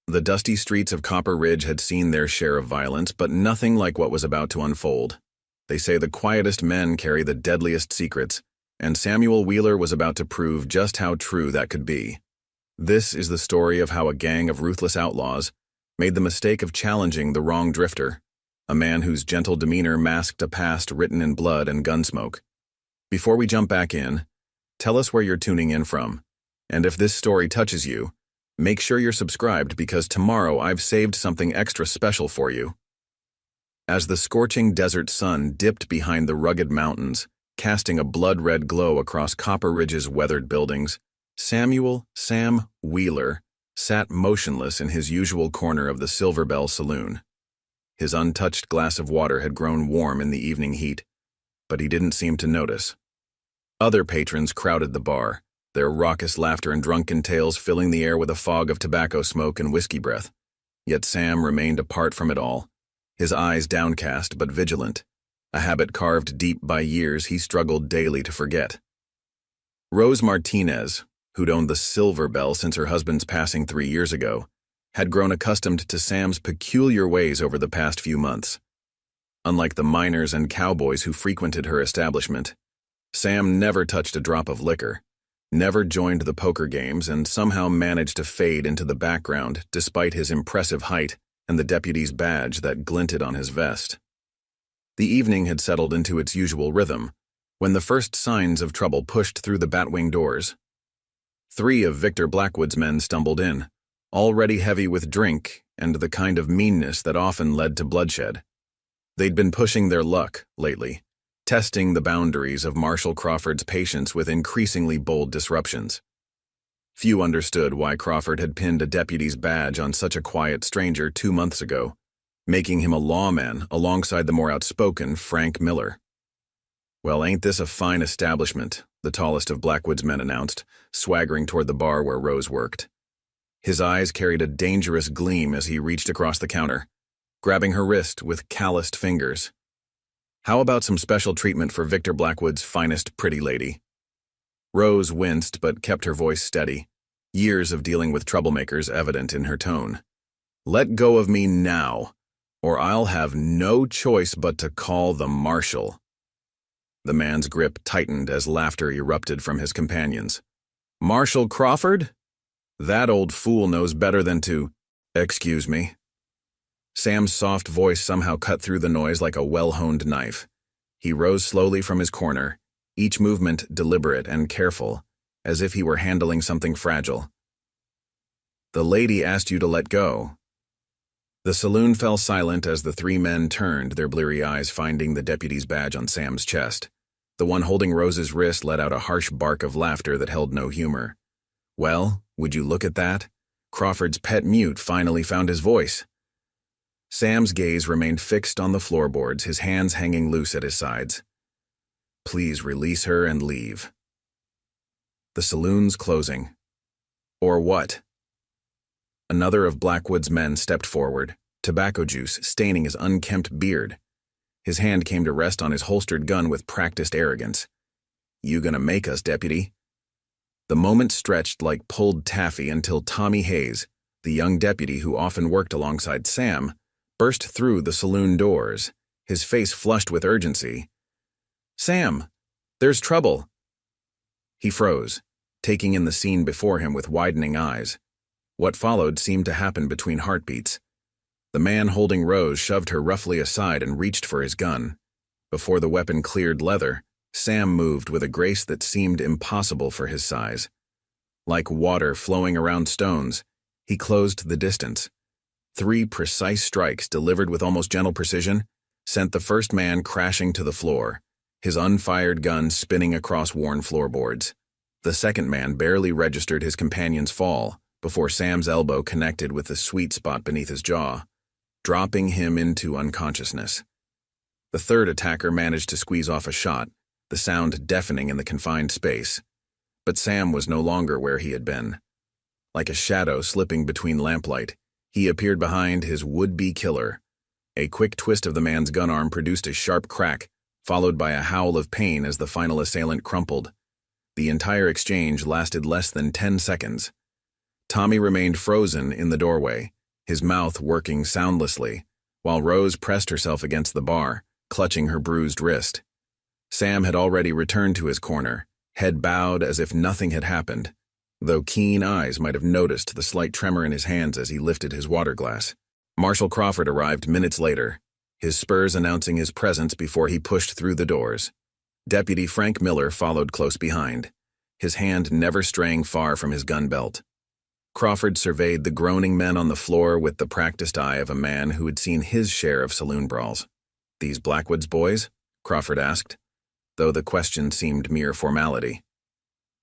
The dusty streets of Copper Ridge had seen their share of violence, but nothing like what was about to unfold. They say the quietest men carry the deadliest secrets, and Samuel Wheeler was about to prove just how true that could be. This is the story of how a gang of ruthless outlaws made the mistake of challenging the wrong drifter, a man whose gentle demeanor masked a past written in blood and gunsmoke. Before we jump back in, tell us where you're tuning in from, and if this story touches you, make sure you're subscribed because tomorrow I've saved something extra special for you. As the scorching desert sun dipped behind the rugged mountains, casting a blood-red glow across Copper Ridge's weathered buildings, Sam Wheeler sat motionless in his usual corner of the Silver Bell Saloon. His untouched glass of water had grown warm in the evening heat, but he didn't seem to notice. Other patrons crowded the bar, their raucous laughter and drunken tales filling the air with a fog of tobacco smoke and whiskey breath. Yet Sam remained apart from it all, his eyes downcast but vigilant, a habit carved deep by years he struggled daily to forget. Rose Martinez, who'd owned the Silver Bell since her husband's passing 3 years ago, had grown accustomed to Sam's peculiar ways over the past few months. Unlike the miners and cowboys who frequented her establishment, Sam never touched a drop of liquor, never joined the poker games, and somehow managed to fade into the background despite his impressive height and the deputy's badge that glinted on his vest. The evening had settled into its usual rhythm, when the first signs of trouble pushed through the batwing doors. 3 of Victor Blackwood's men stumbled in, already heavy with drink and the kind of meanness that often led to bloodshed. They'd been pushing their luck lately, testing the boundaries of Marshal Crawford's patience with increasingly bold disruptions. Few understood why Crawford had pinned a deputy's badge on such a quiet stranger 2 months ago, making him a lawman alongside the more outspoken Frank Miller. "Well, ain't this a fine establishment?" the tallest of Blackwood's men announced, swaggering toward the bar where Rose worked. His eyes carried a dangerous gleam as he reached across the counter, grabbing her wrist with calloused fingers. "How about some special treatment for Victor Blackwood's finest pretty lady?" Rose winced but kept her voice steady, years of dealing with troublemakers evident in her tone. "Let go of me now, or I'll have no choice but to call the marshal." The man's grip tightened as laughter erupted from his companions. "Marshal Crawford? That old fool knows better than to— Excuse me." Sam's soft voice somehow cut through the noise like a well-honed knife. He rose slowly from his corner, each movement deliberate and careful, as if he were handling something fragile. "The lady asked you to let go." The saloon fell silent as the 3 men turned, their bleary eyes finding the deputy's badge on Sam's chest. The one holding Rose's wrist let out a harsh bark of laughter that held no humor. "Well, would you look at that? Crawford's pet mute finally found his voice." Sam's gaze remained fixed on the floorboards, his hands hanging loose at his sides. "Please release her and leave." "The saloon's closing." "Or what?" Another of Blackwood's men stepped forward, tobacco juice staining his unkempt beard. His hand came to rest on his holstered gun with practiced arrogance. "You gonna make us, deputy?" The moment stretched like pulled taffy until Tommy Hayes, the young deputy who often worked alongside Sam, burst through the saloon doors, his face flushed with urgency. "Sam, there's trouble." He froze, taking in the scene before him with widening eyes. What followed seemed to happen between heartbeats. The man holding Rose shoved her roughly aside and reached for his gun. Before the weapon cleared leather, Sam moved with a grace that seemed impossible for his size. Like water flowing around stones, he closed the distance. 3 precise strikes delivered with almost gentle precision sent the first man crashing to the floor, his unfired gun spinning across worn floorboards. The second man barely registered his companion's fall before Sam's elbow connected with the sweet spot beneath his jaw, dropping him into unconsciousness. The third attacker managed to squeeze off a shot, the sound deafening in the confined space. But Sam was no longer where he had been. Like a shadow slipping between lamplight, he appeared behind his would-be killer. A quick twist of the man's gun arm produced a sharp crack, followed by a howl of pain as the final assailant crumpled. The entire exchange lasted less than 10 seconds. Tommy remained frozen in the doorway, his mouth working soundlessly, while Rose pressed herself against the bar, clutching her bruised wrist. Sam had already returned to his corner, head bowed as if nothing had happened, though keen eyes might have noticed the slight tremor in his hands as he lifted his water glass. Marshal Crawford arrived minutes later, his spurs announcing his presence before he pushed through the doors. Deputy Frank Miller followed close behind, his hand never straying far from his gun belt. Crawford surveyed the groaning men on the floor with the practiced eye of a man who had seen his share of saloon brawls. "These Blackwoods boys?" Crawford asked, though the question seemed mere formality.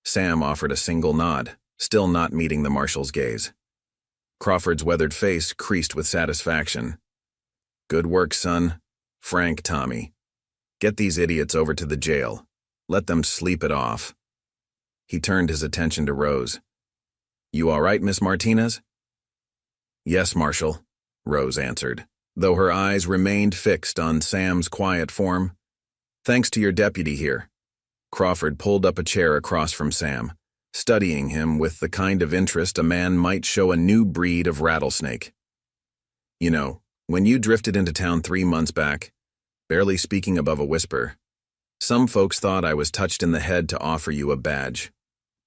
Sam offered a single nod, still not meeting the marshal's gaze. Crawford's weathered face creased with satisfaction. "Good work, son. Frank, Tommy. Get these idiots over to the jail. Let them sleep it off." He turned his attention to Rose. "You all right, Miss Martinez?" "Yes, Marshal," Rose answered, though her eyes remained fixed on Sam's quiet form. "Thanks to your deputy here." Crawford pulled up a chair across from Sam, studying him with the kind of interest a man might show a new breed of rattlesnake. "You know, when you drifted into town 3 months back, barely speaking above a whisper, some folks thought I was touched in the head to offer you a badge.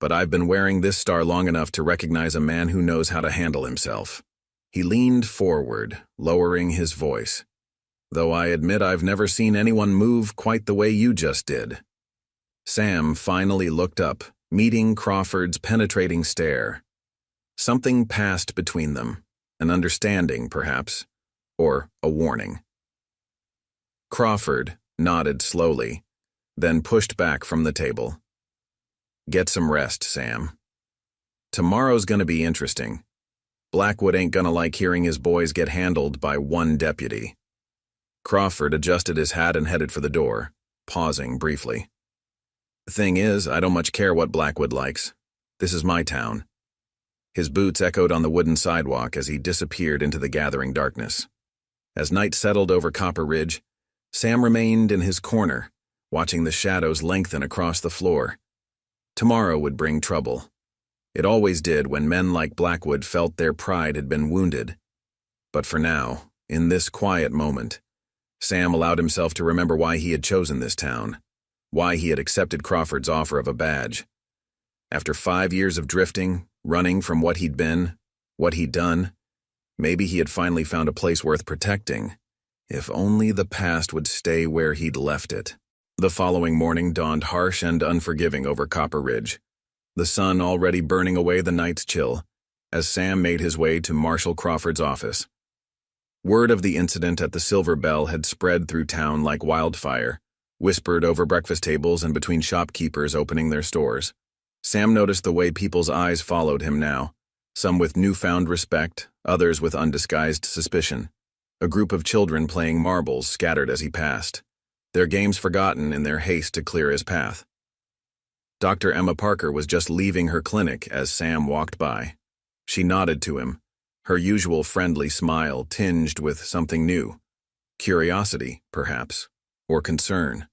But I've been wearing this star long enough to recognize a man who knows how to handle himself." He leaned forward, lowering his voice. "Though I admit I've never seen anyone move quite the way you just did." Sam finally looked up, meeting Crawford's penetrating stare. Something passed between them, an understanding, perhaps, or a warning. Crawford nodded slowly, then pushed back from the table. "Get some rest, Sam. Tomorrow's gonna be interesting. Blackwood ain't gonna like hearing his boys get handled by one deputy." Crawford adjusted his hat and headed for the door, pausing briefly. "The thing is, I don't much care what Blackwood likes. This is my town." His boots echoed on the wooden sidewalk as he disappeared into the gathering darkness. As night settled over Copper Ridge, Sam remained in his corner, watching the shadows lengthen across the floor. Tomorrow would bring trouble. It always did when men like Blackwood felt their pride had been wounded. But for now, in this quiet moment, Sam allowed himself to remember why he had chosen this town, why he had accepted Crawford's offer of a badge. After 5 years of drifting, running from what he'd been, what he'd done, maybe he had finally found a place worth protecting, if only the past would stay where he'd left it. The following morning dawned harsh and unforgiving over Copper Ridge, the sun already burning away the night's chill, as Sam made his way to Marshal Crawford's office. Word of the incident at the Silver Bell had spread through town like wildfire, whispered over breakfast tables and between shopkeepers opening their stores. Sam noticed the way people's eyes followed him now, some with newfound respect, others with undisguised suspicion. A group of children playing marbles scattered as he passed, their games forgotten in their haste to clear his path. Dr. Emma Parker was just leaving her clinic as Sam walked by. She nodded to him, her usual friendly smile tinged with something new. Curiosity, perhaps, or concern.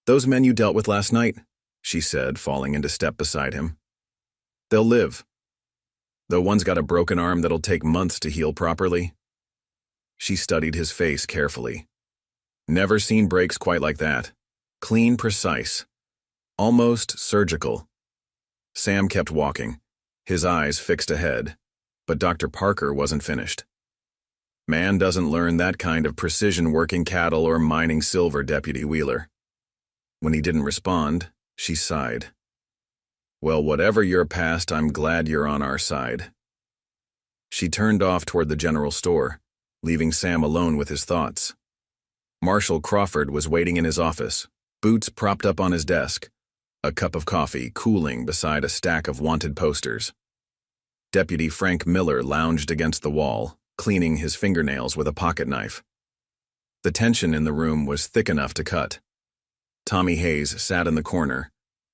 "Those men you dealt with last night," she said, falling into step beside him. "They'll live. Though one's got a broken arm that'll take months to heal properly." She studied his face carefully. Never seen breaks quite like that. Clean, precise. Almost surgical. Sam kept walking, his eyes fixed ahead, but Dr. Parker wasn't finished. "Man doesn't learn that kind of precision working cattle or mining silver, Deputy Wheeler." When he didn't respond, she sighed. "Well, whatever your past, I'm glad you're on our side." She turned off toward the general store, leaving Sam alone with his thoughts. Marshal Crawford was waiting in his office, boots propped up on his desk, a cup of coffee cooling beside a stack of wanted posters. Deputy Frank Miller lounged against the wall, cleaning his fingernails with a pocket knife. The tension in the room was thick enough to cut. Tommy Hayes sat in the corner,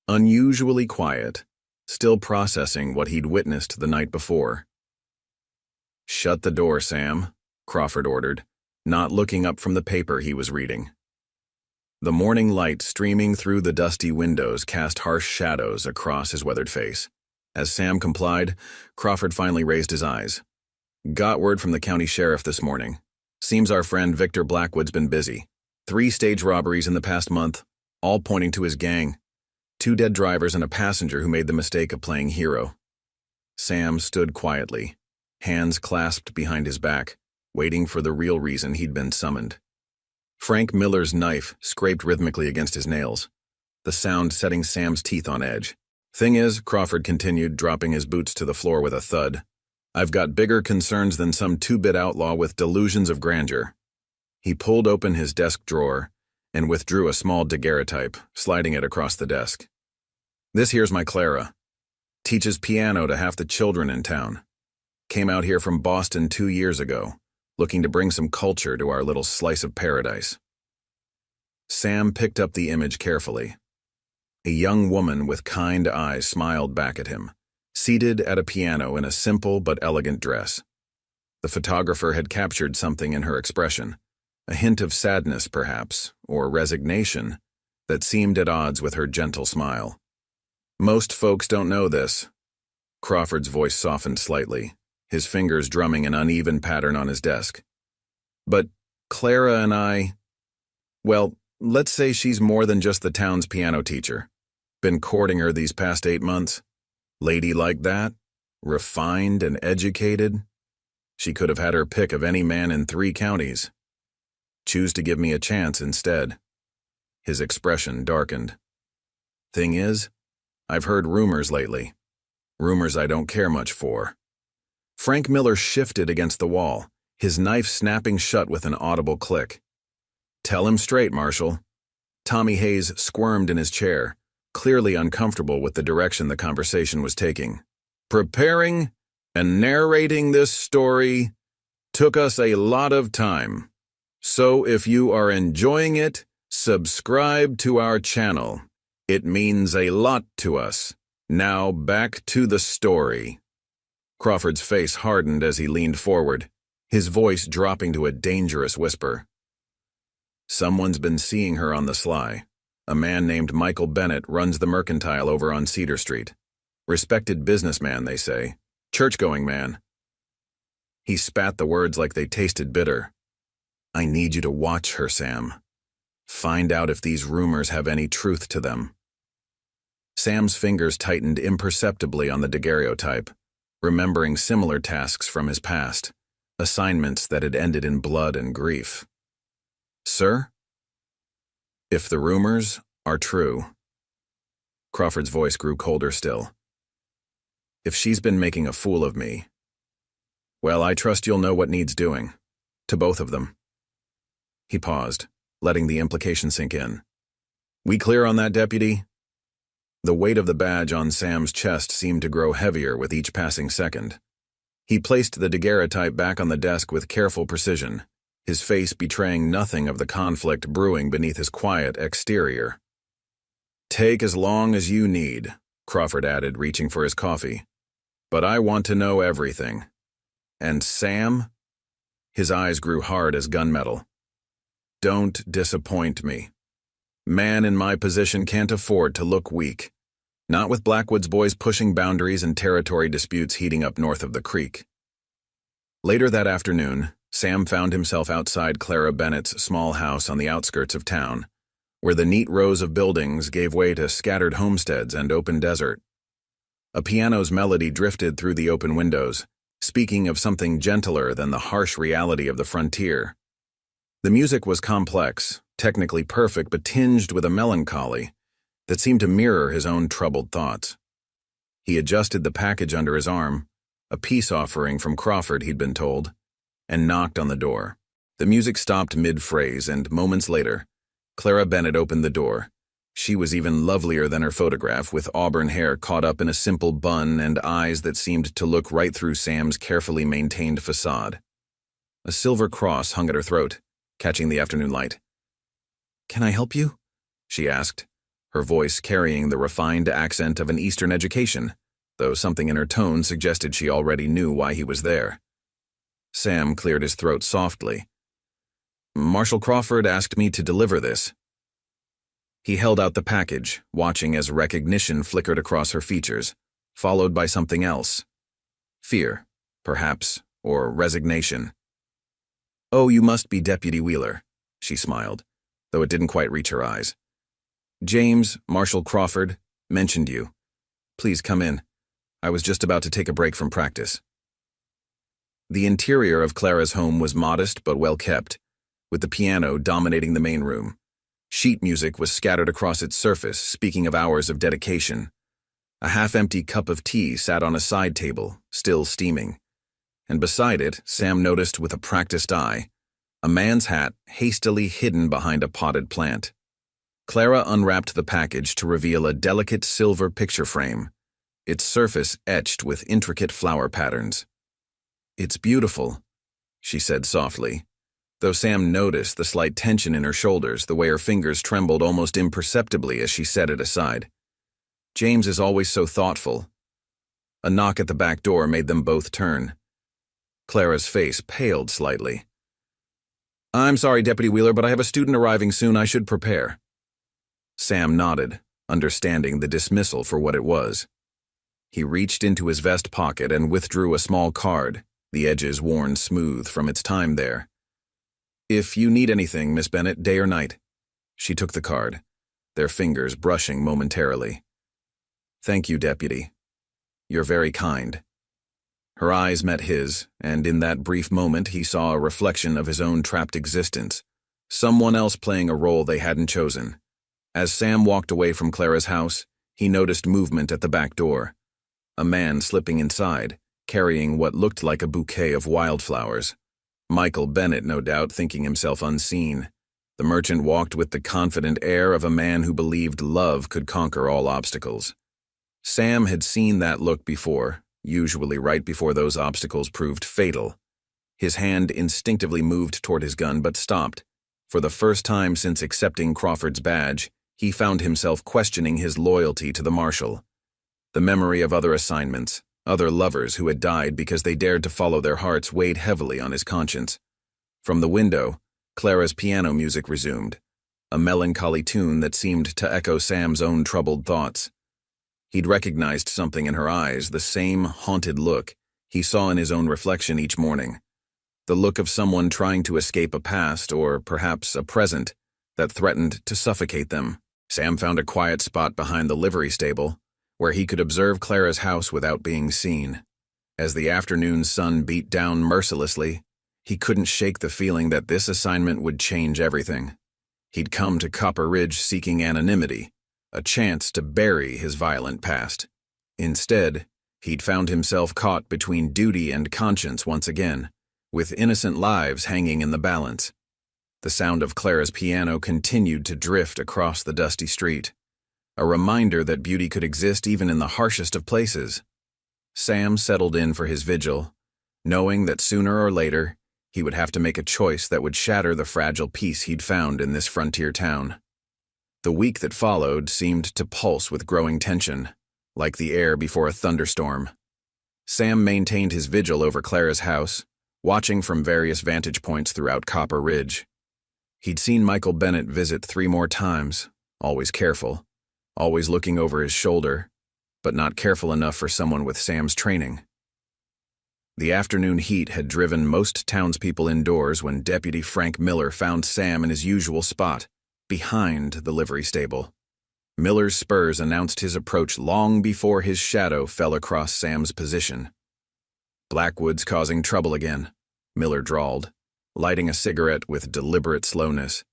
unusually quiet, still processing what he'd witnessed the night before. "Shut the door, Sam," Crawford ordered, not looking up from the paper he was reading. The morning light streaming through the dusty windows cast harsh shadows across his weathered face. As Sam complied, Crawford finally raised his eyes. Got word from the county sheriff this morning. Seems our friend Victor Blackwood's been busy. 3 stage robberies in the past month, all pointing to his gang. 2 dead drivers and a passenger who made the mistake of playing hero. Sam stood quietly, hands clasped behind his back, waiting for the real reason he'd been summoned. Frank Miller's knife scraped rhythmically against his nails, the sound setting Sam's teeth on edge. Thing is, Crawford continued, dropping his boots to the floor with a thud, I've got bigger concerns than some 2-bit outlaw with delusions of grandeur. He pulled open his desk drawer and withdrew a small daguerreotype, sliding it across the desk. This here's my Clara. Teaches piano to half the children in town. Came out here from Boston 2 years ago, looking to bring some culture to our little slice of paradise. Sam picked up the image carefully. A young woman with kind eyes smiled back at him, seated at a piano in a simple but elegant dress. The photographer had captured something in her expression, a hint of sadness perhaps, or resignation, that seemed at odds with her gentle smile. Most folks don't know this. Crawford's voice softened slightly, his fingers drumming an uneven pattern on his desk. But Clara and I, well, let's say she's more than just the town's piano teacher. Been courting her these past 8 months. Lady like that, refined and educated. She could have had her pick of any man in 3 counties. Choose to give me a chance instead. His expression darkened. Thing is, I've heard rumors lately. Rumors I don't care much for. Frank Miller shifted against the wall, his knife snapping shut with an audible click. Tell him straight, Marshal. Tommy Hayes squirmed in his chair, clearly uncomfortable with the direction the conversation was taking. Preparing and narrating this story took us a lot of time. So if you are enjoying it, subscribe to our channel. It means a lot to us. Now back to the story. Crawford's face hardened as he leaned forward, his voice dropping to a dangerous whisper. Someone's been seeing her on the sly. A man named Michael Bennett runs the Mercantile over on Cedar Street. Respected businessman, they say. Church-going man. He spat the words like they tasted bitter. I need you to watch her, Sam. Find out if these rumors have any truth to them. Sam's fingers tightened imperceptibly on the daguerreotype, remembering similar tasks from his past, assignments that had ended in blood and grief. Sir? If the rumors are true. Crawford's voice grew colder still. If she's been making a fool of me, well, I trust you'll know what needs doing. To both of them. He paused, letting the implication sink in. We clear on that, Deputy? The weight of the badge on Sam's chest seemed to grow heavier with each passing second. He placed the daguerreotype back on the desk with careful precision, his face betraying nothing of the conflict brewing beneath his quiet exterior. Take as long as you need, Crawford added, reaching for his coffee. But I want to know everything. And Sam? His eyes grew hard as gunmetal. Don't disappoint me. Man in my position can't afford to look weak. Not with Blackwood's boys pushing boundaries and territory disputes heating up north of the creek. Later that afternoon, Sam found himself outside Clara Bennett's small house on the outskirts of town, where the neat rows of buildings gave way to scattered homesteads and open desert. A piano's melody drifted through the open windows, speaking of something gentler than the harsh reality of the frontier. The music was complex, technically perfect, but tinged with a melancholy that seemed to mirror his own troubled thoughts. He adjusted the package under his arm, a peace offering from Crawford, he'd been told, and knocked on the door. The music stopped mid-phrase, and moments later, Clara Bennett opened the door. She was even lovelier than her photograph, with auburn hair caught up in a simple bun and eyes that seemed to look right through Sam's carefully maintained facade. A silver cross hung at her throat, catching the afternoon light. "Can I help you?" she asked, her voice carrying the refined accent of an Eastern education, though something in her tone suggested she already knew why he was there. Sam cleared his throat softly. "Marshal Crawford asked me to deliver this." He held out the package, watching as recognition flickered across her features, followed by something else. Fear, perhaps, or resignation. "Oh, you must be Deputy Wheeler," she smiled, though it didn't quite reach her eyes. "James, Marshal Crawford, mentioned you. Please come in. I was just about to take a break from practice." The interior of Clara's home was modest but well kept, with the piano dominating the main room. Sheet music was scattered across its surface, speaking of hours of dedication. A half-empty cup of tea sat on a side table, still steaming. And beside it, Sam noticed with a practiced eye, a man's hat hastily hidden behind a potted plant. Clara unwrapped the package to reveal a delicate silver picture frame, its surface etched with intricate flower patterns. "It's beautiful," she said softly, though Sam noticed the slight tension in her shoulders, the way her fingers trembled almost imperceptibly as she set it aside. James is always so thoughtful. A knock at the back door made them both turn. Clara's face paled slightly. "I'm sorry, Deputy Wheeler, but I have a student arriving soon. I should prepare." Sam nodded, understanding the dismissal for what it was. He reached into his vest pocket and withdrew a small card, the edges worn smooth from its time there. "If you need anything, Miss Bennett, day or night." She took the card, their fingers brushing momentarily. "Thank you, Deputy. You're very kind." Her eyes met his, and in that brief moment he saw a reflection of his own trapped existence, someone else playing a role they hadn't chosen. As Sam walked away from Clara's house, he noticed movement at the back door. A man slipping inside, carrying what looked like a bouquet of wildflowers. Michael Bennett, no doubt, thinking himself unseen. The merchant walked with the confident air of a man who believed love could conquer all obstacles. Sam had seen that look before, usually right before those obstacles proved fatal. His hand instinctively moved toward his gun but stopped. For the first time since accepting Crawford's badge, he found himself questioning his loyalty to the marshal. The memory of other assignments, other lovers who had died because they dared to follow their hearts, weighed heavily on his conscience. From the window, Clara's piano music resumed, a melancholy tune that seemed to echo Sam's own troubled thoughts. He'd recognized something in her eyes, the same haunted look he saw in his own reflection each morning. The look of someone trying to escape a past, or perhaps a present, that threatened to suffocate them. Sam found a quiet spot behind the livery stable, where he could observe Clara's house without being seen. As the afternoon sun beat down mercilessly, he couldn't shake the feeling that this assignment would change everything. He'd come to Copper Ridge seeking anonymity, a chance to bury his violent past. Instead, he'd found himself caught between duty and conscience once again, with innocent lives hanging in the balance. The sound of Clara's piano continued to drift across the dusty street, a reminder that beauty could exist even in the harshest of places. Sam settled in for his vigil, knowing that sooner or later he would have to make a choice that would shatter the fragile peace he'd found in this frontier town. The week that followed seemed to pulse with growing tension, like the air before a thunderstorm. Sam maintained his vigil over Clara's house, watching from various vantage points throughout Copper Ridge. He'd seen Michael Bennett visit 3 more times, always careful, always looking over his shoulder, but not careful enough for someone with Sam's training. The afternoon heat had driven most townspeople indoors when Deputy Frank Miller found Sam in his usual spot, behind the livery stable. Miller's spurs announced his approach long before his shadow fell across Sam's position. "Blackwood's causing trouble again," Miller drawled, lighting a cigarette with deliberate slowness.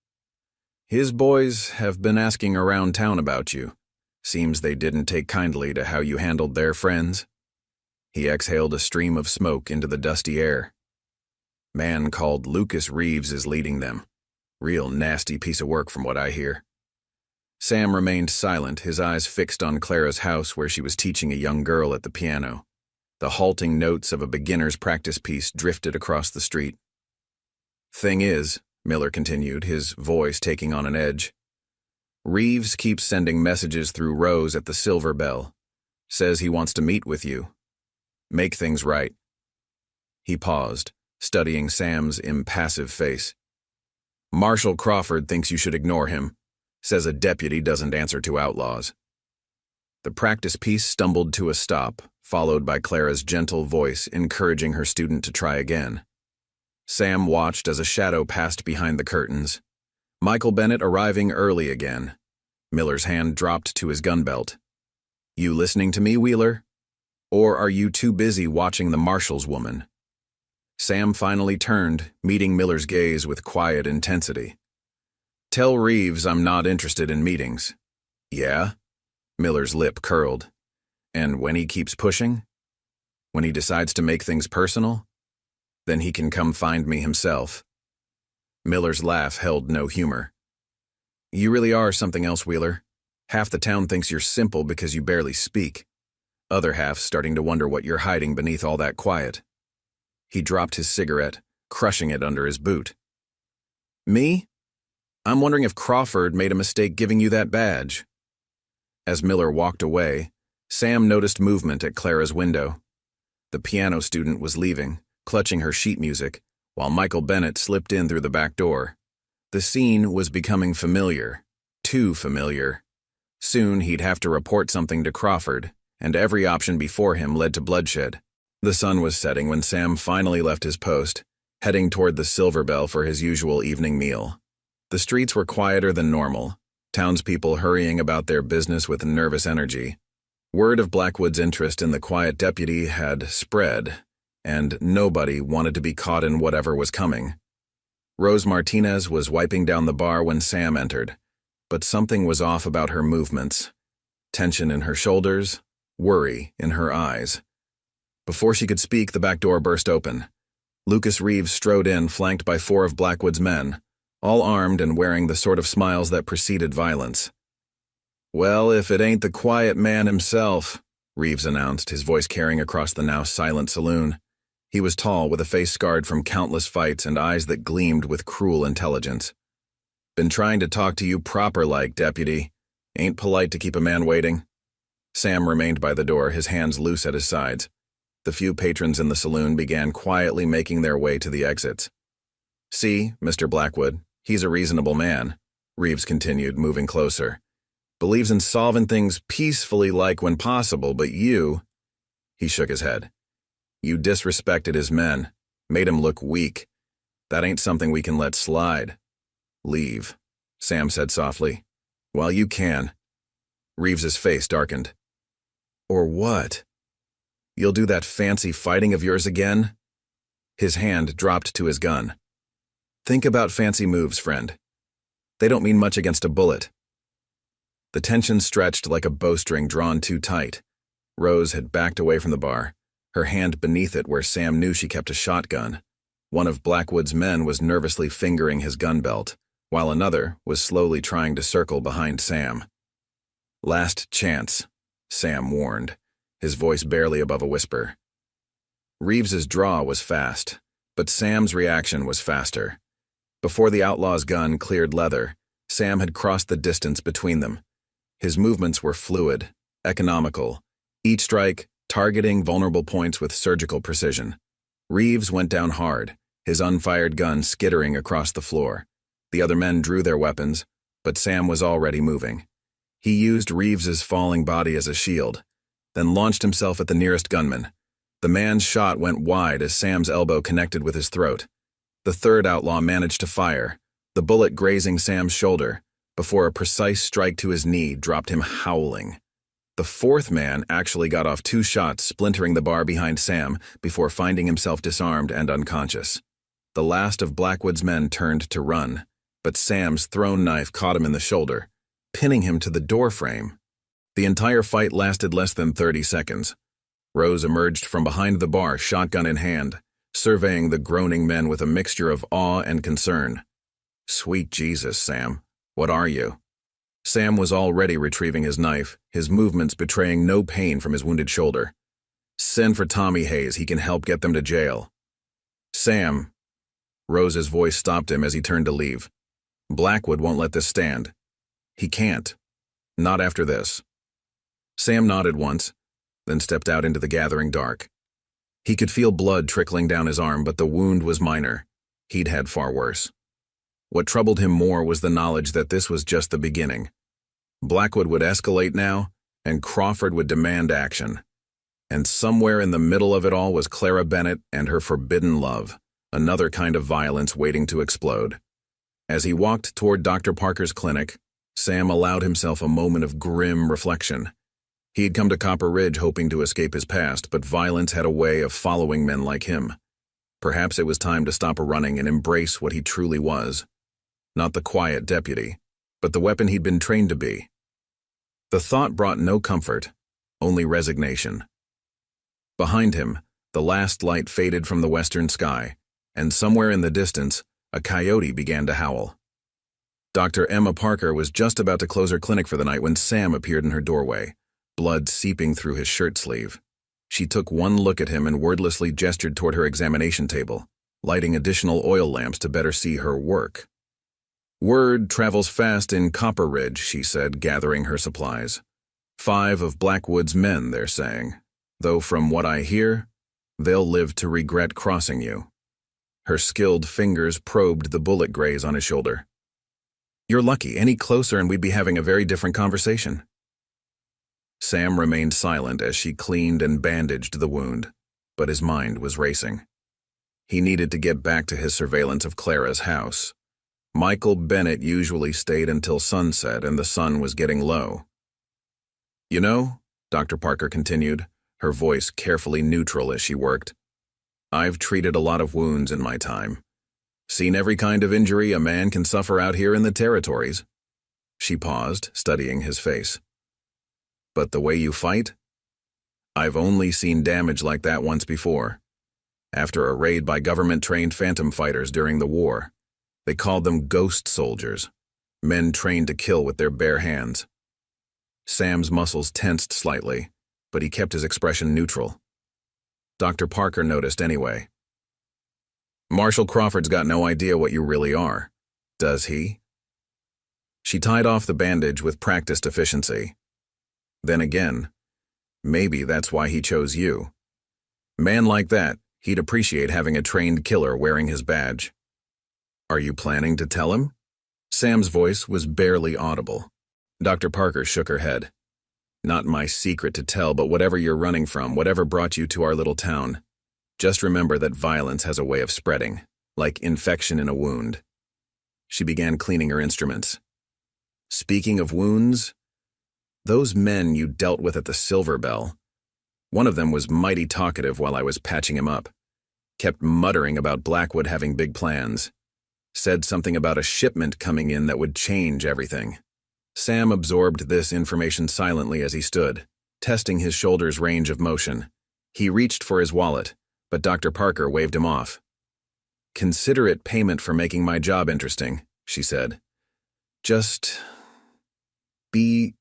"His boys have been asking around town about you. Seems they didn't take kindly to how you handled their friends." He exhaled a stream of smoke into the dusty air. "Man called Lucas Reeves is leading them. Real nasty piece of work from what I hear." Sam remained silent, his eyes fixed on Clara's house where she was teaching a young girl at the piano. The halting notes of a beginner's practice piece drifted across the street. "Thing is," Miller continued, his voice taking on an edge, "Reeves keeps sending messages through Rose at the Silver Bell. Says he wants to meet with you. Make things right." He paused, studying Sam's impassive face. "Marshal Crawford thinks you should ignore him. Says a deputy doesn't answer to outlaws." The practice piece stumbled to a stop, followed by Clara's gentle voice encouraging her student to try again. Sam watched as a shadow passed behind the curtains. Michael Bennett arriving early again. Miller's hand dropped to his gun belt. "You listening to me, Wheeler? Or are you too busy watching the Marshall's woman?" Sam finally turned, meeting Miller's gaze with quiet intensity. "Tell Reeves I'm not interested in meetings." "Yeah?" Miller's lip curled. "And when he keeps pushing? When he decides to make things personal? Then he can come find me himself." Miller's laugh held no humor. "You really are something else, Wheeler. Half the town thinks you're simple because you barely speak. Other half's starting to wonder what you're hiding beneath all that quiet." He dropped his cigarette, crushing it under his boot. "Me? I'm wondering if Crawford made a mistake giving you that badge." As Miller walked away, Sam noticed movement at Clara's window. The piano student was leaving, clutching her sheet music, while Michael Bennett slipped in through the back door. The scene was becoming familiar, too familiar. Soon he'd have to report something to Crawford, and every option before him led to bloodshed. The sun was setting when Sam finally left his post, heading toward the Silver Bell for his usual evening meal. The streets were quieter than normal, townspeople hurrying about their business with nervous energy. Word of Blackwood's interest in the quiet deputy had spread, and nobody wanted to be caught in whatever was coming. Rose Martinez was wiping down the bar when Sam entered, but something was off about her movements. Tension in her shoulders, worry in her eyes. Before she could speak, the back door burst open. Lucas Reeves strode in, flanked by 4 of Blackwood's men, all armed and wearing the sort of smiles that preceded violence. "Well, if it ain't the quiet man himself," Reeves announced, his voice carrying across the now silent saloon. He was tall, with a face scarred from countless fights and eyes that gleamed with cruel intelligence. "Been trying to talk to you proper-like, deputy. Ain't polite to keep a man waiting." Sam remained by the door, his hands loose at his sides. The few patrons in the saloon began quietly making their way to the exits. "See, Mr. Blackwood, he's a reasonable man," Reeves continued, moving closer. "Believes in solving things peacefully like when possible, but you—" He shook his head. "You disrespected his men, made him look weak. That ain't something we can let slide." "Leave," Sam said softly. "While you can." Reeves's face darkened. "Or what? You'll do that fancy fighting of yours again?" His hand dropped to his gun. "Think about fancy moves, friend. They don't mean much against a bullet." The tension stretched like a bowstring drawn too tight. Rose had backed away from the bar, her hand beneath it where Sam knew she kept a shotgun. One of Blackwood's men was nervously fingering his gun belt, while another was slowly trying to circle behind Sam. "Last chance," Sam warned, his voice barely above a whisper. Reeves's draw was fast, but Sam's reaction was faster. Before the outlaw's gun cleared leather, Sam had crossed the distance between them. His movements were fluid, economical, each strike targeting vulnerable points with surgical precision. Reeves went down hard, his unfired gun skittering across the floor. The other men drew their weapons, but Sam was already moving. He used Reeves's falling body as a shield, then launched himself at the nearest gunman. The man's shot went wide as Sam's elbow connected with his throat. The third outlaw managed to fire, the bullet grazing Sam's shoulder, before a precise strike to his knee dropped him howling. The fourth man actually got off 2 shots, splintering the bar behind Sam before finding himself disarmed and unconscious. The last of Blackwood's men turned to run, but Sam's thrown knife caught him in the shoulder, pinning him to the doorframe. The entire fight lasted less than 30 seconds. Rose emerged from behind the bar, shotgun in hand, surveying the groaning men with a mixture of awe and concern. "Sweet Jesus, Sam, what are you?" Sam was already retrieving his knife, his movements betraying no pain from his wounded shoulder. "Send for Tommy Hayes, he can help get them to jail." "Sam," Rose's voice stopped him as he turned to leave. "Blackwood won't let this stand. He can't. Not after this." Sam nodded once, then stepped out into the gathering dark. He could feel blood trickling down his arm, but the wound was minor. He'd had far worse. What troubled him more was the knowledge that this was just the beginning. Blackwood would escalate now, and Crawford would demand action. And somewhere in the middle of it all was Clara Bennett and her forbidden love, another kind of violence waiting to explode. As he walked toward Dr. Parker's clinic, Sam allowed himself a moment of grim reflection. He had come to Copper Ridge hoping to escape his past, but violence had a way of following men like him. Perhaps it was time to stop running and embrace what he truly was. Not the quiet deputy, but the weapon he'd been trained to be. The thought brought no comfort, only resignation. Behind him, the last light faded from the western sky, and somewhere in the distance, a coyote began to howl. Dr. Emma Parker was just about to close her clinic for the night when Sam appeared in her doorway, blood seeping through his shirt sleeve. She took one look at him and wordlessly gestured toward her examination table, lighting additional oil lamps to better see her work. "Word travels fast in Copper Ridge," she said, gathering her supplies. "5 of Blackwood's men, they're saying. Though from what I hear, they'll live to regret crossing you." Her skilled fingers probed the bullet graze on his shoulder. "You're lucky. Any closer and we'd be having a very different conversation." Sam remained silent as she cleaned and bandaged the wound, but his mind was racing. He needed to get back to his surveillance of Clara's house. Michael Bennett usually stayed until sunset, and the sun was getting low. "You know," Dr. Parker continued, her voice carefully neutral as she worked, "I've treated a lot of wounds in my time. Seen every kind of injury a man can suffer out here in the territories." She paused, studying his face. "But the way you fight? I've only seen damage like that once before. After a raid by government-trained phantom fighters during the war. They called them ghost soldiers, men trained to kill with their bare hands." Sam's muscles tensed slightly, but he kept his expression neutral. Dr. Parker noticed anyway. "Marshal Crawford's got no idea what you really are, does he?" She tied off the bandage with practiced efficiency. Then again, maybe that's why he chose you. Man like that, he'd appreciate having a trained killer wearing his badge. "Are you planning to tell him?" Sam's voice was barely audible. Dr. Parker shook her head. "Not my secret to tell, but whatever you're running from, whatever brought you to our little town, just remember that violence has a way of spreading, like infection in a wound." She began cleaning her instruments. "Speaking of wounds, those men you dealt with at the Silver Bell, one of them was mighty talkative while I was patching him up. Kept muttering about Blackwood having big plans. Said something about a shipment coming in that would change everything." Sam absorbed this information silently as he stood, testing his shoulder's range of motion. He reached for his wallet, but Dr. Parker waved him off. "Consider it payment for making my job interesting," she said. "Just be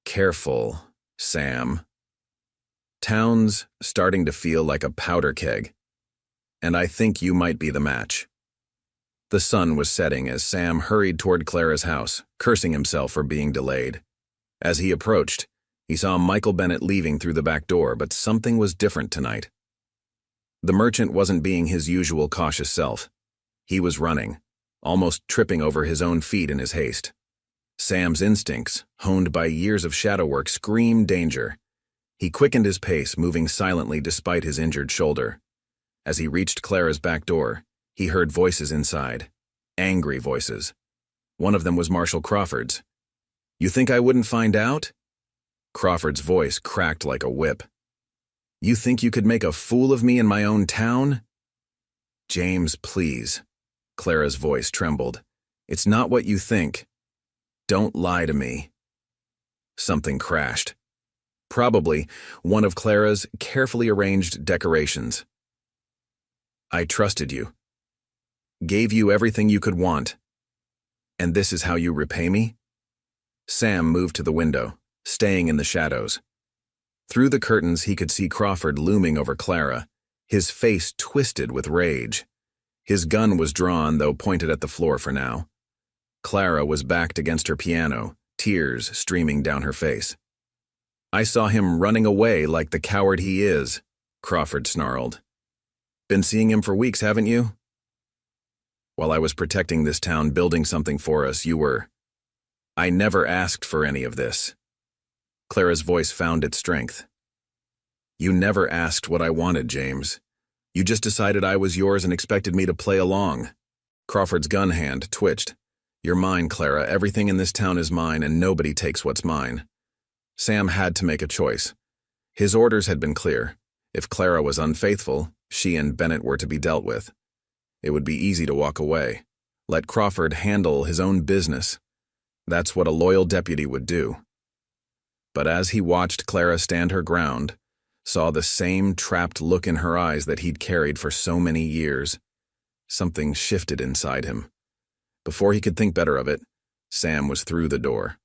careful, Sam. Town's starting to feel like a powder keg, and I think you might be the match." The sun was setting as Sam hurried toward Clara's house, cursing himself for being delayed. As he approached, he saw Michael Bennett leaving through the back door, but something was different tonight. The merchant wasn't being his usual cautious self. He was running, almost tripping over his own feet in his haste. Sam's instincts, honed by years of shadow work, screamed danger. He quickened his pace, moving silently despite his injured shoulder. As he reached Clara's back door, he heard voices inside, angry voices. One of them was Marshal Crawford's. "You think I wouldn't find out?" Crawford's voice cracked like a whip. "You think you could make a fool of me in my own town?" "James, please." Clara's voice trembled. "It's not what you think. Don't lie to me." Something crashed. Probably one of Clara's carefully arranged decorations. "I trusted you. Gave you everything you could want. And this is how you repay me?" Sam moved to the window, staying in the shadows. Through the curtains he could see Crawford looming over Clara, his face twisted with rage. His gun was drawn, though pointed at the floor for now. Clara was backed against her piano, tears streaming down her face. "I saw him running away like the coward he is," Crawford snarled. "Been seeing him for weeks, haven't you? While I was protecting this town, building something for us, you were... I never asked for any of this." Clara's voice found its strength. You never asked what I wanted, James. You just decided I was yours and expected me to play along. Crawford's gun hand twitched. You're mine, Clara. Everything in this town is mine, and nobody takes what's mine. Sam had to make a choice. His orders had been clear. If Clara was unfaithful, she and Bennett were to be dealt with. It would be easy to walk away. Let Crawford handle his own business. That's what a loyal deputy would do. But as he watched Clara stand her ground, saw the same trapped look in her eyes that he'd carried for so many years, something shifted inside him. Before he could think better of it, Sam was through the door.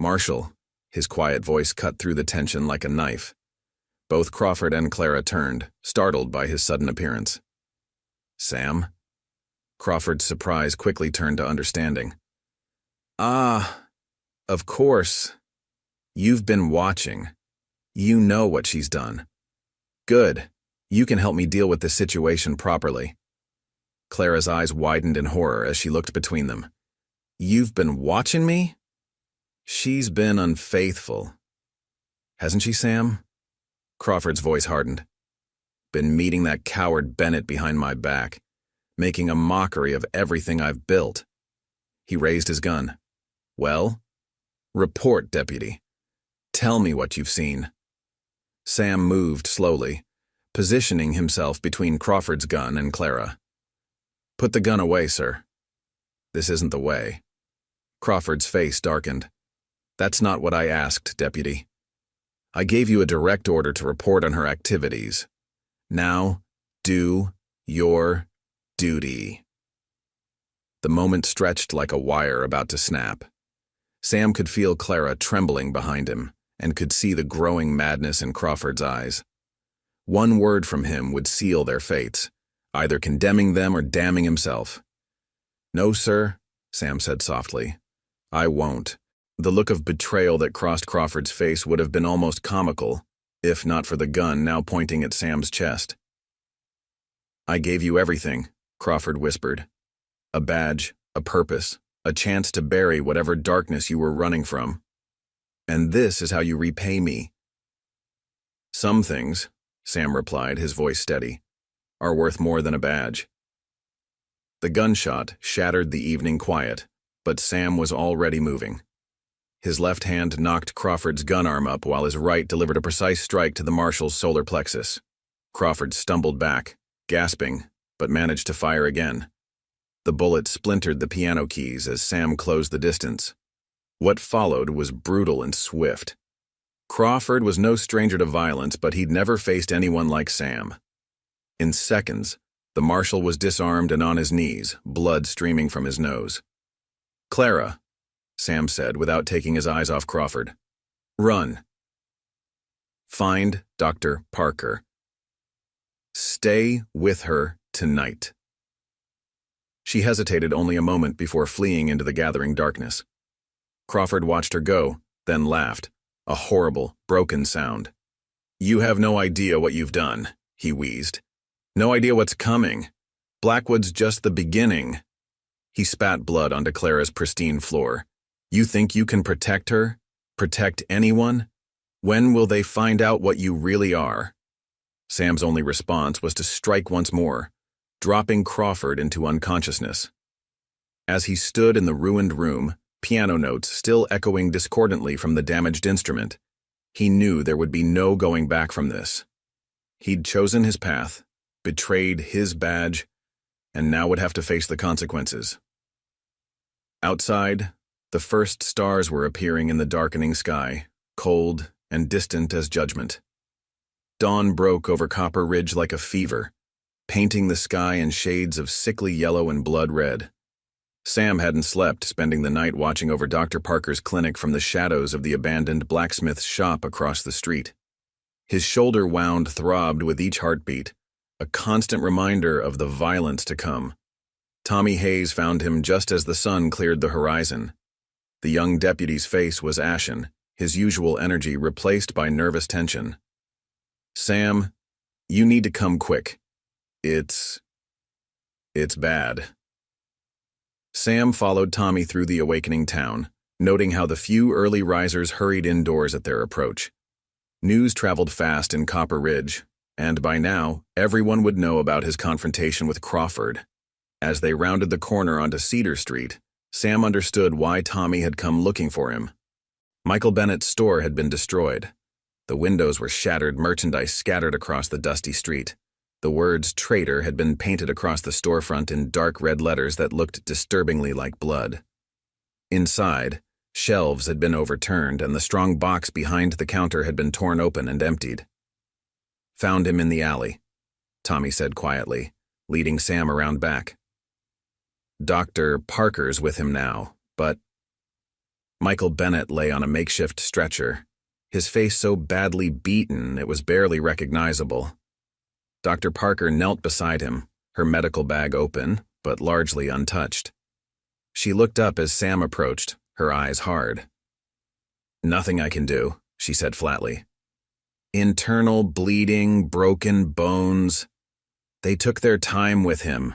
Marshal, his quiet voice cut through the tension like a knife. Both Crawford and Clara turned, startled by his sudden appearance. Sam? Crawford's surprise quickly turned to understanding. Ah, of course. You've been watching. You know what she's done. Good. You can help me deal with this situation properly. Clara's eyes widened in horror as she looked between them. You've been watching me? She's been unfaithful. Hasn't she, Sam? Crawford's voice hardened. Been meeting that coward Bennett behind my back, making a mockery of everything I've built. He raised his gun. Well? Report, deputy. Tell me what you've seen. Sam moved slowly, positioning himself between Crawford's gun and Clara. Put the gun away, sir. This isn't the way. Crawford's face darkened. That's not what I asked, deputy. I gave you a direct order to report on her activities. Now, do your duty. The moment stretched like a wire about to snap. Sam could feel Clara trembling behind him and could see the growing madness in Crawford's eyes. One word from him would seal their fates, either condemning them or damning himself. No, sir, Sam said softly. I won't. The look of betrayal that crossed Crawford's face would have been almost comical, if not for the gun now pointing at Sam's chest. I gave you everything, Crawford whispered. A badge, a purpose, a chance to bury whatever darkness you were running from. And this is how you repay me. Some things, Sam replied, his voice steady, are worth more than a badge. The gunshot shattered the evening quiet, but Sam was already moving. His left hand knocked Crawford's gun arm up while his right delivered a precise strike to the marshal's solar plexus. Crawford stumbled back, gasping, but managed to fire again. The bullet splintered the piano keys as Sam closed the distance. What followed was brutal and swift. Crawford was no stranger to violence, but he'd never faced anyone like Sam. In seconds, the marshal was disarmed and on his knees, blood streaming from his nose. Clara, Sam said without taking his eyes off Crawford. Run. Find Dr. Parker. Stay with her tonight. She hesitated only a moment before fleeing into the gathering darkness. Crawford watched her go, then laughed, a horrible, broken sound. You have no idea what you've done, he wheezed. No idea what's coming. Blackwood's just the beginning. He spat blood onto Clara's pristine floor. You think you can protect her? Protect anyone? When will they find out what you really are? Sam's only response was to strike once more, dropping Crawford into unconsciousness. As he stood in the ruined room, piano notes still echoing discordantly from the damaged instrument, he knew there would be no going back from this. He'd chosen his path, betrayed his badge, and now would have to face the consequences. Outside, the first stars were appearing in the darkening sky, cold and distant as judgment. Dawn broke over Copper Ridge like a fever, painting the sky in shades of sickly yellow and blood red. Sam hadn't slept, spending the night watching over Dr. Parker's clinic from the shadows of the abandoned blacksmith's shop across the street. His shoulder wound throbbed with each heartbeat, a constant reminder of the violence to come. Tommy Hayes found him just as the sun cleared the horizon. The young deputy's face was ashen, his usual energy replaced by nervous tension. Sam, you need to come quick. It's bad. Sam followed Tommy through the awakening town, noting how the few early risers hurried indoors at their approach. News traveled fast in Copper Ridge, and by now, everyone would know about his confrontation with Crawford. As they rounded the corner onto Cedar Street, Sam understood why Tommy had come looking for him. Michael Bennett's store had been destroyed. The windows were shattered, merchandise scattered across the dusty street. The words "traitor" had been painted across the storefront in dark red letters that looked disturbingly like blood. Inside, shelves had been overturned and the strong box behind the counter had been torn open and emptied. "Found him in the alley," Tommy said quietly, leading Sam around back. "Dr. Parker's with him now, but—" Michael Bennett lay on a makeshift stretcher, his face so badly beaten it was barely recognizable. Dr. Parker knelt beside him, her medical bag open, but largely untouched. She looked up as Sam approached, her eyes hard. "Nothing I can do," she said flatly. "Internal bleeding, broken bones. They took their time with him."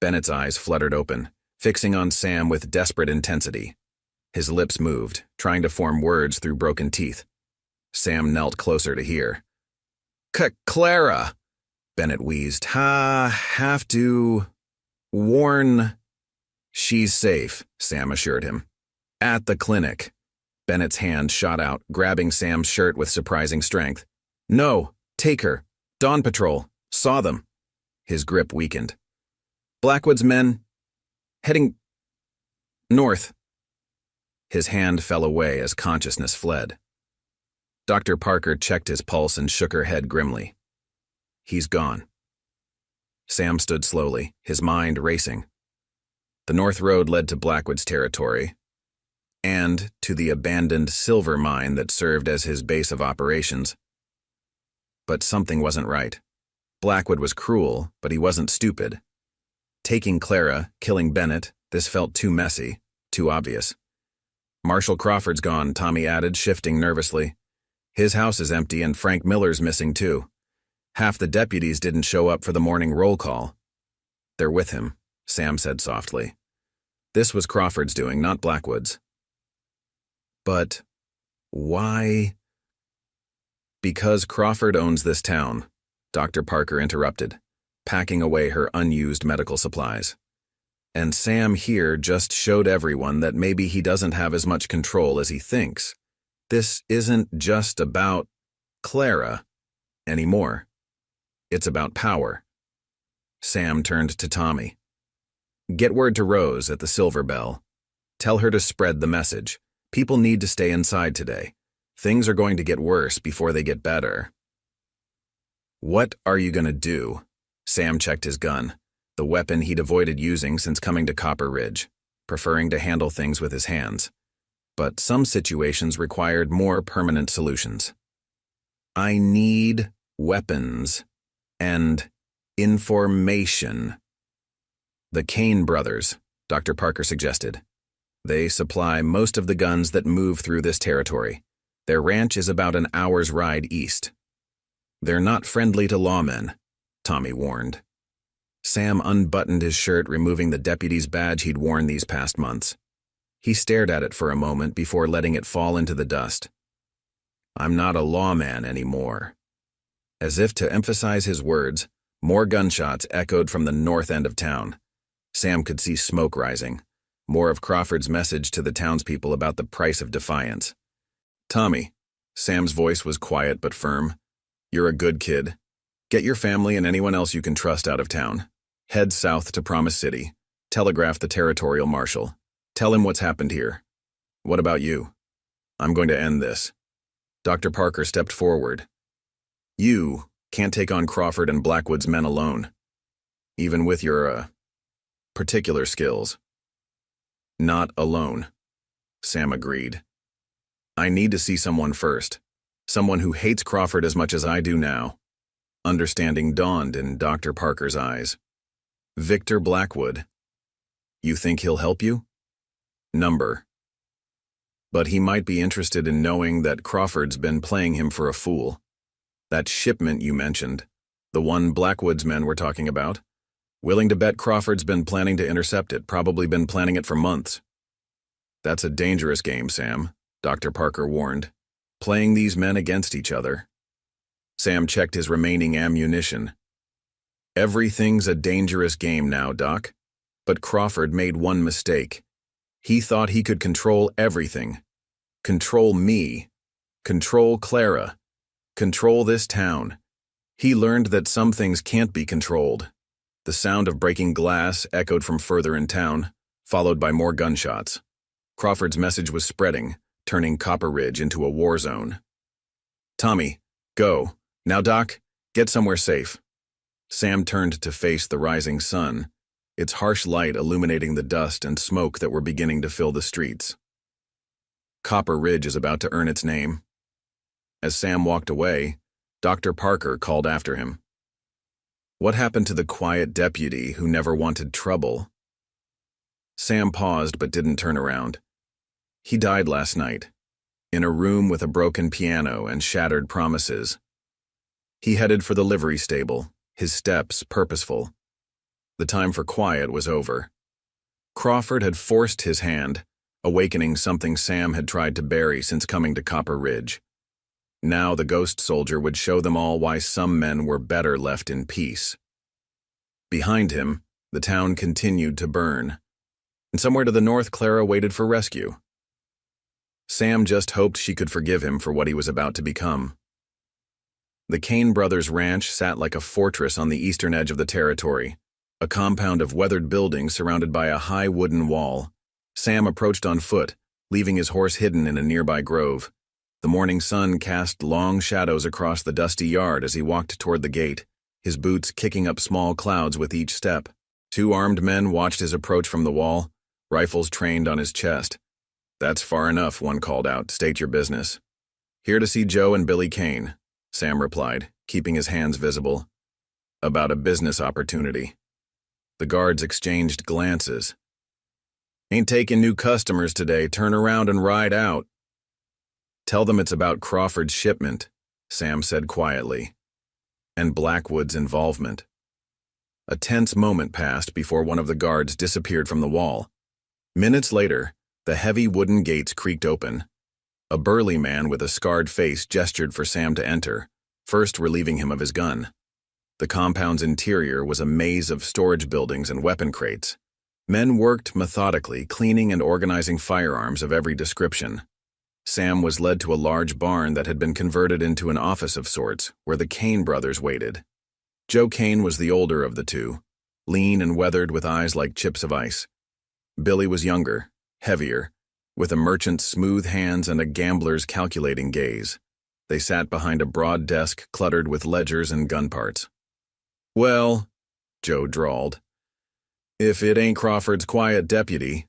Bennett's eyes fluttered open, fixing on Sam with desperate intensity. His lips moved, trying to form words through broken teeth. Sam knelt closer to hear. Clara," Bennett wheezed. Have to warn—" "She's safe," Sam assured him. "At the clinic." Bennett's hand shot out, grabbing Sam's shirt with surprising strength. "No, take her. Dawn Patrol. Saw them." His grip weakened. "Blackwood's men heading north." His hand fell away as consciousness fled. Dr. Parker checked his pulse and shook her head grimly. "He's gone." Sam stood slowly, his mind racing. The North Road led to Blackwood's territory, and to the abandoned silver mine that served as his base of operations. But something wasn't right. Blackwood was cruel, but he wasn't stupid. Taking Clara, killing Bennett, this felt too messy, too obvious. "Marshall Crawford's gone," Tommy added, shifting nervously. "His house is empty and Frank Miller's missing too. Half the deputies didn't show up for the morning roll call." "They're with him," Sam said softly. This was Crawford's doing, not Blackwood's. "But why?" "Because Crawford owns this town," Dr. Parker interrupted, packing away her unused medical supplies. "And Sam here just showed everyone that maybe he doesn't have as much control as he thinks. This isn't just about Clara anymore. It's about power." Sam turned to Tommy. "Get word to Rose at the Silver Bell. Tell her to spread the message. People need to stay inside today. Things are going to get worse before they get better." "What are you going to do?" Sam checked his gun, the weapon he'd avoided using since coming to Copper Ridge, preferring to handle things with his hands. But some situations required more permanent solutions. "I need weapons and information." "The Kane brothers," Dr. Parker suggested. "They supply most of the guns that move through this territory. Their ranch is about an hour's ride east." "They're not friendly to lawmen," Tommy warned. Sam unbuttoned his shirt, removing the deputy's badge he'd worn these past months. He stared at it for a moment before letting it fall into the dust. "I'm not a lawman anymore." As if to emphasize his words, more gunshots echoed from the north end of town. Sam could see smoke rising, more of Crawford's message to the townspeople about the price of defiance. "Tommy," Sam's voice was quiet but firm, "you're a good kid. Get your family and anyone else you can trust out of town. Head south to Promise City. Telegraph the territorial marshal. Tell him what's happened here. What about you? I'm going to end this." Dr. Parker stepped forward. "You can't take on Crawford and Blackwood's men alone, even with your, particular skills." "Not alone," Sam agreed. "I need to see someone first. Someone who hates Crawford as much as I do now." Understanding dawned in Dr. Parker's eyes. "Victor Blackwood. You think he'll help you?" "Number. But he might be interested in knowing that Crawford's been playing him for a fool. That shipment you mentioned, the one Blackwood's men were talking about, willing to bet Crawford's been planning to intercept it, probably been planning it for months." That's a dangerous game, Sam, Dr. Parker warned. Playing these men against each other. Sam checked his remaining ammunition. Everything's a dangerous game now, Doc. But Crawford made one mistake. He thought he could control everything. Control me. Control Clara. Control this town. He learned that some things can't be controlled. The sound of breaking glass echoed from further in town, followed by more gunshots. Crawford's message was spreading, turning Copper Ridge into a war zone. Tommy, go. Now, Doc, get somewhere safe. Sam turned to face the rising sun, its harsh light illuminating the dust and smoke that were beginning to fill the streets. Copper Ridge is about to earn its name. As Sam walked away, Dr. Parker called after him. What happened to the quiet deputy who never wanted trouble? Sam paused but didn't turn around. He died last night, in a room with a broken piano and shattered promises. He headed for the livery stable, his steps purposeful. The time for quiet was over. Crawford had forced his hand, awakening something Sam had tried to bury since coming to Copper Ridge. Now the ghost soldier would show them all why some men were better left in peace. Behind him, the town continued to burn, and somewhere to the north Clara waited for rescue. Sam just hoped she could forgive him for what he was about to become. The Kane brothers' ranch sat like a fortress on the eastern edge of the territory, a compound of weathered buildings surrounded by a high wooden wall. Sam approached on foot, leaving his horse hidden in a nearby grove. The morning sun cast long shadows across the dusty yard as he walked toward the gate, his boots kicking up small clouds with each step. 2 armed men watched his approach from the wall, rifles trained on his chest. That's far enough, one called out. State your business. Here to see Joe and Billy Kane, Sam replied, keeping his hands visible. About a business opportunity. The guards exchanged glances. Ain't taking new customers today. Turn around and ride out. Tell them it's about Crawford's shipment, Sam said quietly, and Blackwood's involvement. A tense moment passed before one of the guards disappeared from the wall. Minutes later, the heavy wooden gates creaked open. A burly man with a scarred face gestured for Sam to enter, first relieving him of his gun. The compound's interior was a maze of storage buildings and weapon crates. Men worked methodically, cleaning and organizing firearms of every description. Sam was led to a large barn that had been converted into an office of sorts, where the Kane brothers waited. Joe Kane was the older of the two, lean and weathered with eyes like chips of ice. Billy was younger, heavier, with a merchant's smooth hands and a gambler's calculating gaze. They sat behind a broad desk cluttered with ledgers and gun parts. Well, Joe drawled, if it ain't Crawford's quiet deputy,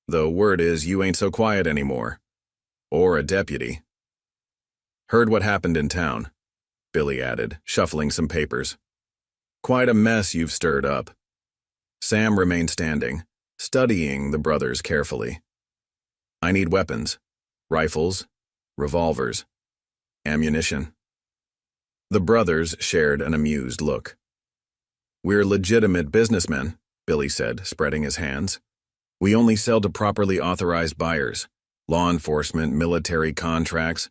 though word is you ain't so quiet anymore. Or a deputy. Heard what happened in town, Billy added, shuffling some papers. Quite a mess you've stirred up. Sam remained standing, studying the brothers carefully. I need weapons, rifles, revolvers, ammunition. The brothers shared an amused look. We're legitimate businessmen, Billy said, spreading his hands. We only sell to properly authorized buyers. Law enforcement, military contracts.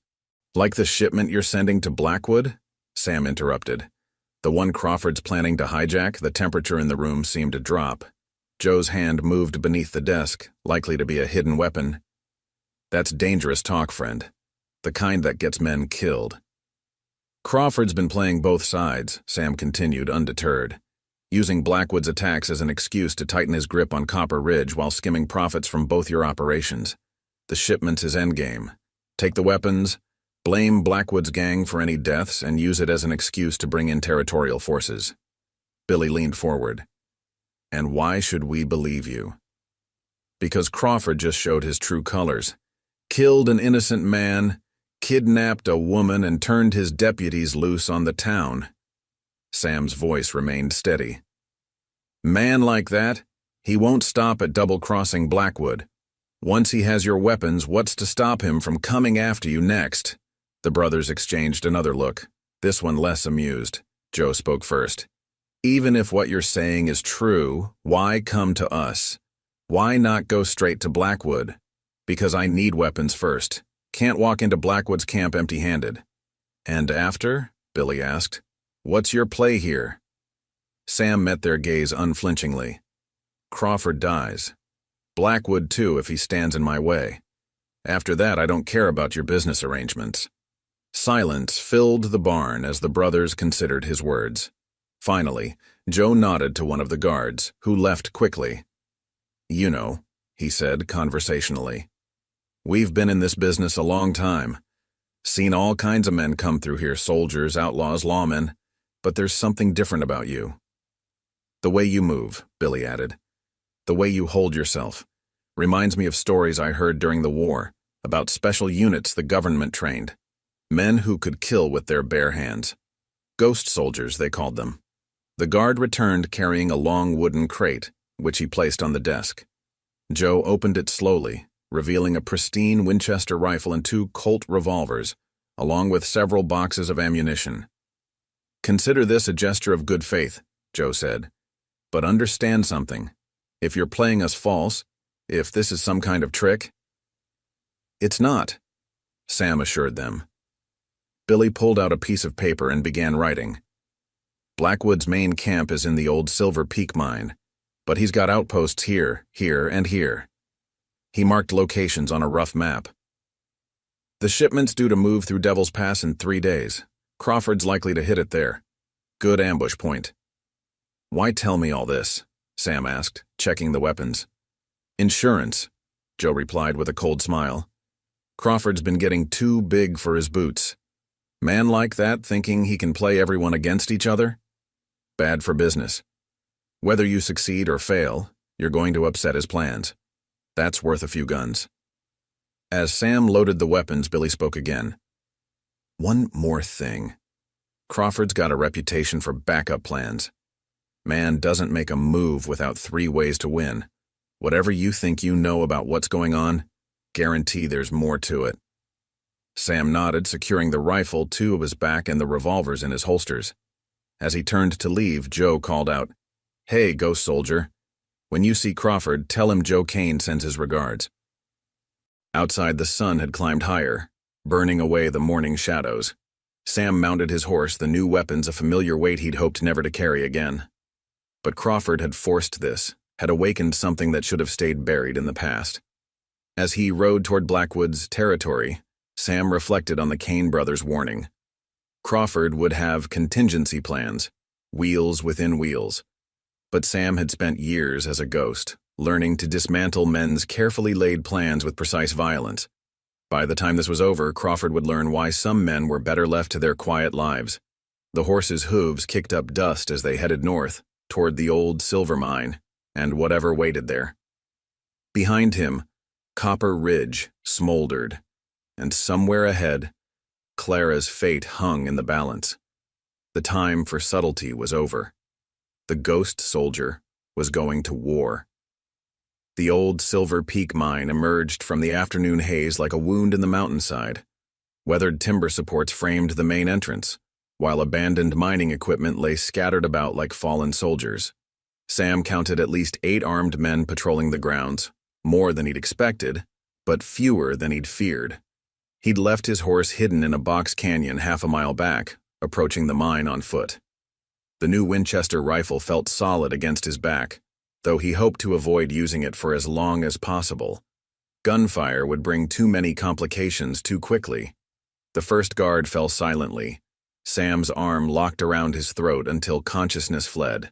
Like the shipment you're sending to Blackwood? Sam interrupted. The one Crawford's planning to hijack, the temperature in the room seemed to drop. Joe's hand moved beneath the desk, likely to be a hidden weapon. That's dangerous talk, friend. The kind that gets men killed. Crawford's been playing both sides, Sam continued, undeterred, using Blackwood's attacks as an excuse to tighten his grip on Copper Ridge while skimming profits from both your operations. The shipment's his endgame. Take the weapons, blame Blackwood's gang for any deaths, and use it as an excuse to bring in territorial forces. Billy leaned forward. And why should we believe you? Because Crawford just showed his true colors. Killed an innocent man, kidnapped a woman, and turned his deputies loose on the town. Sam's voice remained steady. Man like that, he won't stop at double-crossing Blackwood. Once he has your weapons, what's to stop him from coming after you next? The brothers exchanged another look, this one less amused. Joe spoke first. Even if what you're saying is true, why come to us? Why not go straight to Blackwood? Because I need weapons first. Can't walk into Blackwood's camp empty-handed. And after? Billy asked. What's your play here? Sam met their gaze unflinchingly. Crawford dies. Blackwood too if he stands in my way. After that, I don't care about your business arrangements. Silence filled the barn as the brothers considered his words. Finally, Joe nodded to one of the guards, who left quickly. You know, he said conversationally. We've been in this business a long time. Seen all kinds of men come through here, soldiers, outlaws, lawmen, but there's something different about you. The way you move, Billy added. The way you hold yourself. Reminds me of stories I heard during the war, about special units the government trained. Men who could kill with their bare hands. Ghost soldiers, they called them. The guard returned carrying a long wooden crate, which he placed on the desk. Joe opened it slowly, revealing a pristine Winchester rifle and 2 Colt revolvers, along with several boxes of ammunition. Consider this a gesture of good faith, Joe said. But understand something. If you're playing us false, if this is some kind of trick... It's not, Sam assured them. Billy pulled out a piece of paper and began writing. Blackwood's main camp is in the old Silver Peak mine, but he's got outposts here, here, and here. He marked locations on a rough map. The shipment's due to move through Devil's Pass in 3 days. Crawford's likely to hit it there. Good ambush point. Why tell me all this? Sam asked, checking the weapons. Insurance, Joe replied with a cold smile. Crawford's been getting too big for his boots. Man like that thinking he can play everyone against each other? Bad for business. Whether you succeed or fail, you're going to upset his plans. That's worth a few guns. As Sam loaded the weapons, Billy spoke again. One more thing. Crawford's got a reputation for backup plans. Man doesn't make a move without 3 ways to win. Whatever you think you know about what's going on, guarantee there's more to it. Sam nodded, securing the rifle to his back and the revolvers in his holsters. As he turned to leave, Joe called out, Hey, ghost soldier. When you see Crawford, tell him Joe Kane sends his regards. Outside, the sun had climbed higher, burning away the morning shadows. Sam mounted his horse, the new weapons a familiar weight he'd hoped never to carry again. But Crawford had forced this, had awakened something that should have stayed buried in the past. As he rode toward Blackwood's territory, Sam reflected on the Kane brothers' warning. Crawford would have contingency plans, wheels within wheels. But Sam had spent years as a ghost, learning to dismantle men's carefully laid plans with precise violence. By the time this was over, Crawford would learn why some men were better left to their quiet lives. The horses' hooves kicked up dust as they headed north, toward the old silver mine, and whatever waited there. Behind him, Copper Ridge smoldered, and somewhere ahead, Clara's fate hung in the balance. The time for subtlety was over. The ghost soldier was going to war. The old Silver Peak mine emerged from the afternoon haze like a wound in the mountainside. Weathered timber supports framed the main entrance, while abandoned mining equipment lay scattered about like fallen soldiers. Sam counted at least 8 armed men patrolling the grounds, more than he'd expected, but fewer than he'd feared. He'd left his horse hidden in a box canyon half a mile back, approaching the mine on foot. The new Winchester rifle felt solid against his back, though he hoped to avoid using it for as long as possible. Gunfire would bring too many complications too quickly. The first guard fell silently, Sam's arm locked around his throat until consciousness fled.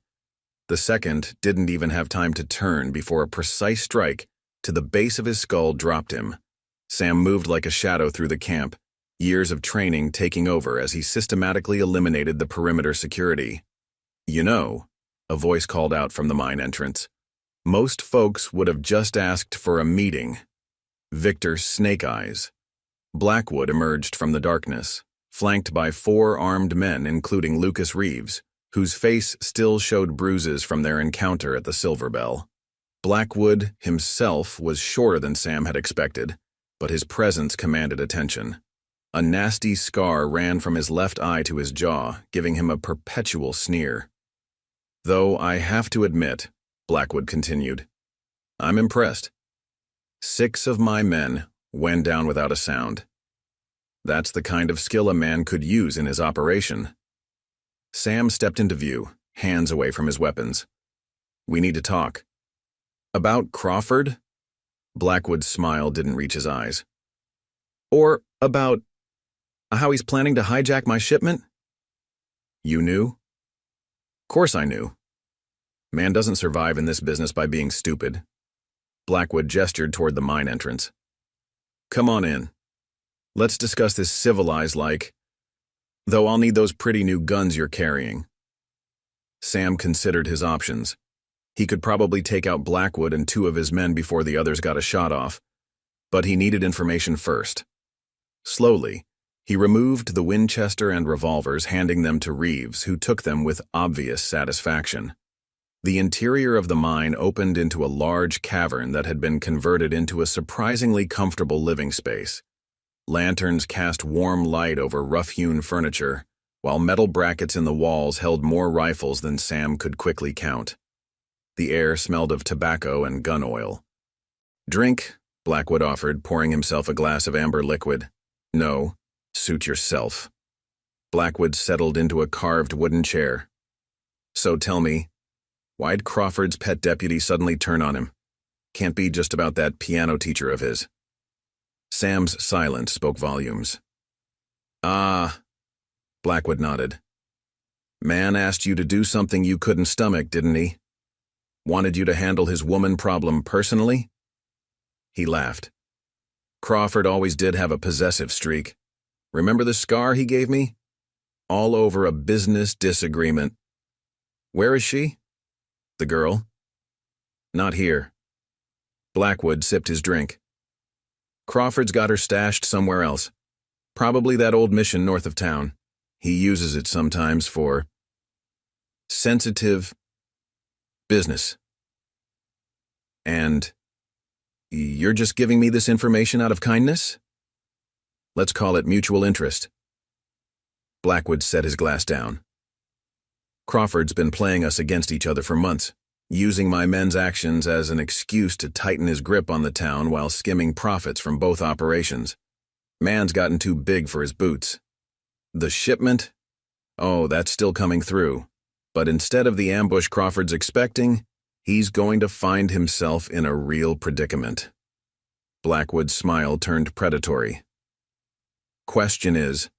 The second didn't even have time to turn before a precise strike to the base of his skull dropped him. Sam moved like a shadow through the camp, years of training taking over as he systematically eliminated the perimeter security. You know, a voice called out from the mine entrance. Most folks would have just asked for a meeting. Victor Snake Eyes. Blackwood emerged from the darkness, flanked by 4 armed men including Lucas Reeves, whose face still showed bruises from their encounter at the Silver Bell. Blackwood himself was shorter than Sam had expected, but his presence commanded attention. A nasty scar ran from his left eye to his jaw, giving him a perpetual sneer. Though I have to admit, Blackwood continued, I'm impressed. 6 of my men went down without a sound. That's the kind of skill a man could use in his operation. Sam stepped into view, hands away from his weapons. We need to talk. About Crawford? Blackwood's smile didn't reach his eyes. Or about how he's planning to hijack my shipment? You knew? Course I knew. Man doesn't survive in this business by being stupid. Blackwood gestured toward the mine entrance. Come on in. Let's discuss this civilized-like, though I'll need those pretty new guns you're carrying. Sam considered his options. He could probably take out Blackwood and 2 of his men before the others got a shot off, but he needed information first. Slowly, he removed the Winchester and revolvers, handing them to Reeves, who took them with obvious satisfaction. The interior of the mine opened into a large cavern that had been converted into a surprisingly comfortable living space. Lanterns cast warm light over rough-hewn furniture, while metal brackets in the walls held more rifles than Sam could quickly count. The air smelled of tobacco and gun oil. Drink, Blackwood offered, pouring himself a glass of amber liquid. No, suit yourself. Blackwood settled into a carved wooden chair. So tell me, why'd Crawford's pet deputy suddenly turn on him? Can't be just about that piano teacher of his. Sam's silence spoke volumes. Ah, Blackwood nodded. Man asked you to do something you couldn't stomach, didn't he? Wanted you to handle his woman problem personally? He laughed. Crawford always did have a possessive streak. Remember the scar he gave me? All over a business disagreement. Where is she? The girl? Not here. Blackwood sipped his drink. Crawford's got her stashed somewhere else. Probably that old mission north of town. He uses it sometimes for sensitive business. And you're just giving me this information out of kindness? Let's call it mutual interest. Blackwood set his glass down. Crawford's been playing us against each other for months, using my men's actions as an excuse to tighten his grip on the town while skimming profits from both operations. Man's gotten too big for his boots. The shipment? Oh, that's still coming through. But instead of the ambush Crawford's expecting, he's going to find himself in a real predicament. Blackwood's smile turned predatory. Question is,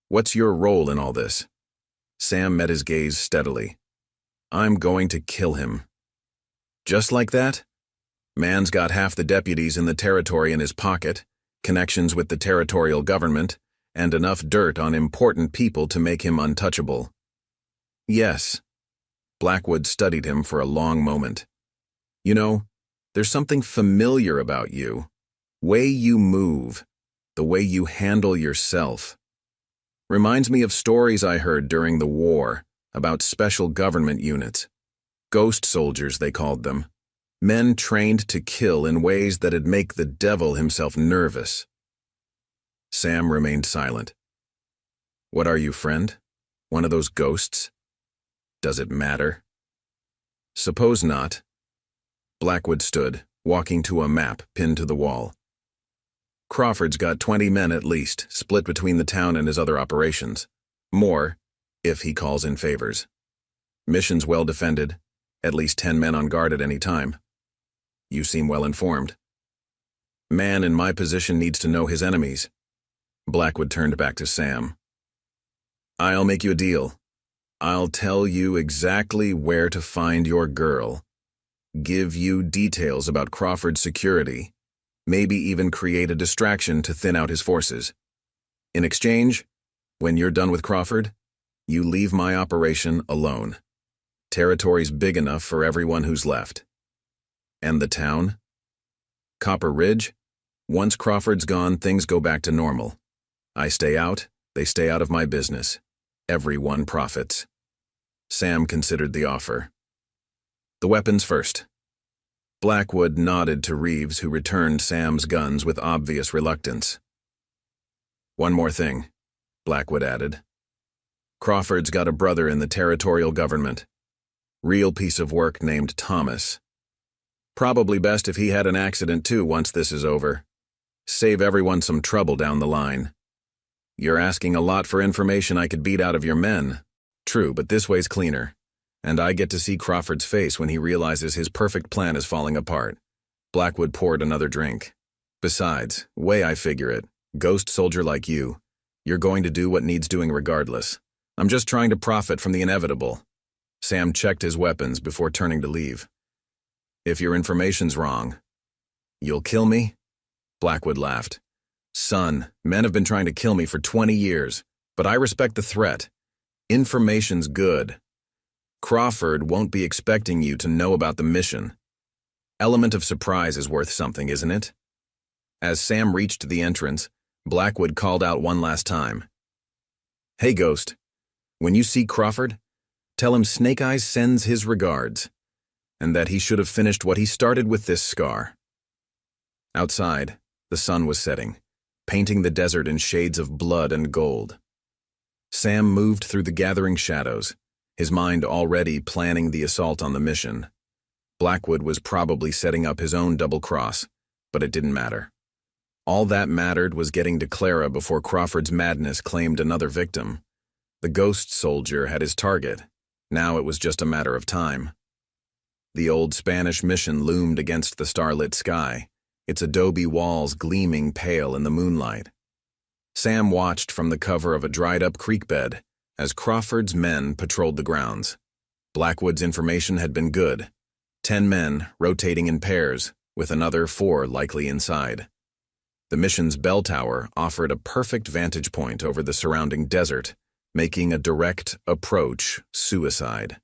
what's your role in all this? Sam met his gaze steadily. I'm going to kill him. Just like that? Man's got half the deputies in the territory in his pocket, connections with the territorial government, and enough dirt on important people to make him untouchable. Yes. Blackwood studied him for a long moment. You know, there's something familiar about you. Way you move, the way you handle yourself. Reminds me of stories I heard during the war about special government units. Ghost soldiers, they called them. Men trained to kill in ways that'd make the devil himself nervous. Sam remained silent. What are you, friend? One of those ghosts? Does it matter? Suppose not. Blackwood stood, walking to a map pinned to the wall. Crawford's got 20 men at least, split between the town and his other operations. More, if he calls in favors. Mission's well defended, at least 10 men on guard at any time. You seem well informed. Man in my position needs to know his enemies. Blackwood turned back to Sam. I'll make you a deal. I'll tell you exactly where to find your girl. Give you details about Crawford's security. Maybe even create a distraction to thin out his forces. In exchange, when you're done with Crawford, you leave my operation alone. Territory's big enough for everyone who's left. And the town? Copper Ridge? Once Crawford's gone, things go back to normal. I stay out, they stay out of my business. Everyone profits. Sam considered the offer. The weapons first. Blackwood nodded to Reeves, who returned Sam's guns with obvious reluctance. One more thing, Blackwood added. Crawford's got a brother in the territorial government. Real piece of work named Thomas. Probably best if he had an accident too once this is over. Save everyone some trouble down the line. You're asking a lot for information I could beat out of your men. True, but this way's cleaner. And I get to see Crawford's face when he realizes his perfect plan is falling apart. Blackwood poured another drink. Besides, way I figure it, ghost soldier like you, you're going to do what needs doing regardless. I'm just trying to profit from the inevitable. Sam checked his weapons before turning to leave. If your information's wrong, you'll kill me? Blackwood laughed. Son, men have been trying to kill me for 20 years, but I respect the threat. Information's good. Crawford won't be expecting you to know about the mission. Element of surprise is worth something, isn't it? As Sam reached the entrance, Blackwood called out one last time. Hey, Ghost. When you see Crawford, tell him Snake Eyes sends his regards, and that he should have finished what he started with this scar. Outside, the sun was setting, painting the desert in shades of blood and gold. Sam moved through the gathering shadows, his mind already planning the assault on the mission. Blackwood was probably setting up his own double cross, but it didn't matter. All that mattered was getting to Clara before Crawford's madness claimed another victim. The ghost soldier had his target. Now it was just a matter of time. The old Spanish mission loomed against the starlit sky, its adobe walls gleaming pale in the moonlight. Sam watched from the cover of a dried-up creek bed as Crawford's men patrolled the grounds. Blackwood's information had been good. 10 men rotating in pairs, with another 4 likely inside. The mission's bell tower offered a perfect vantage point over the surrounding desert, making a direct approach suicide.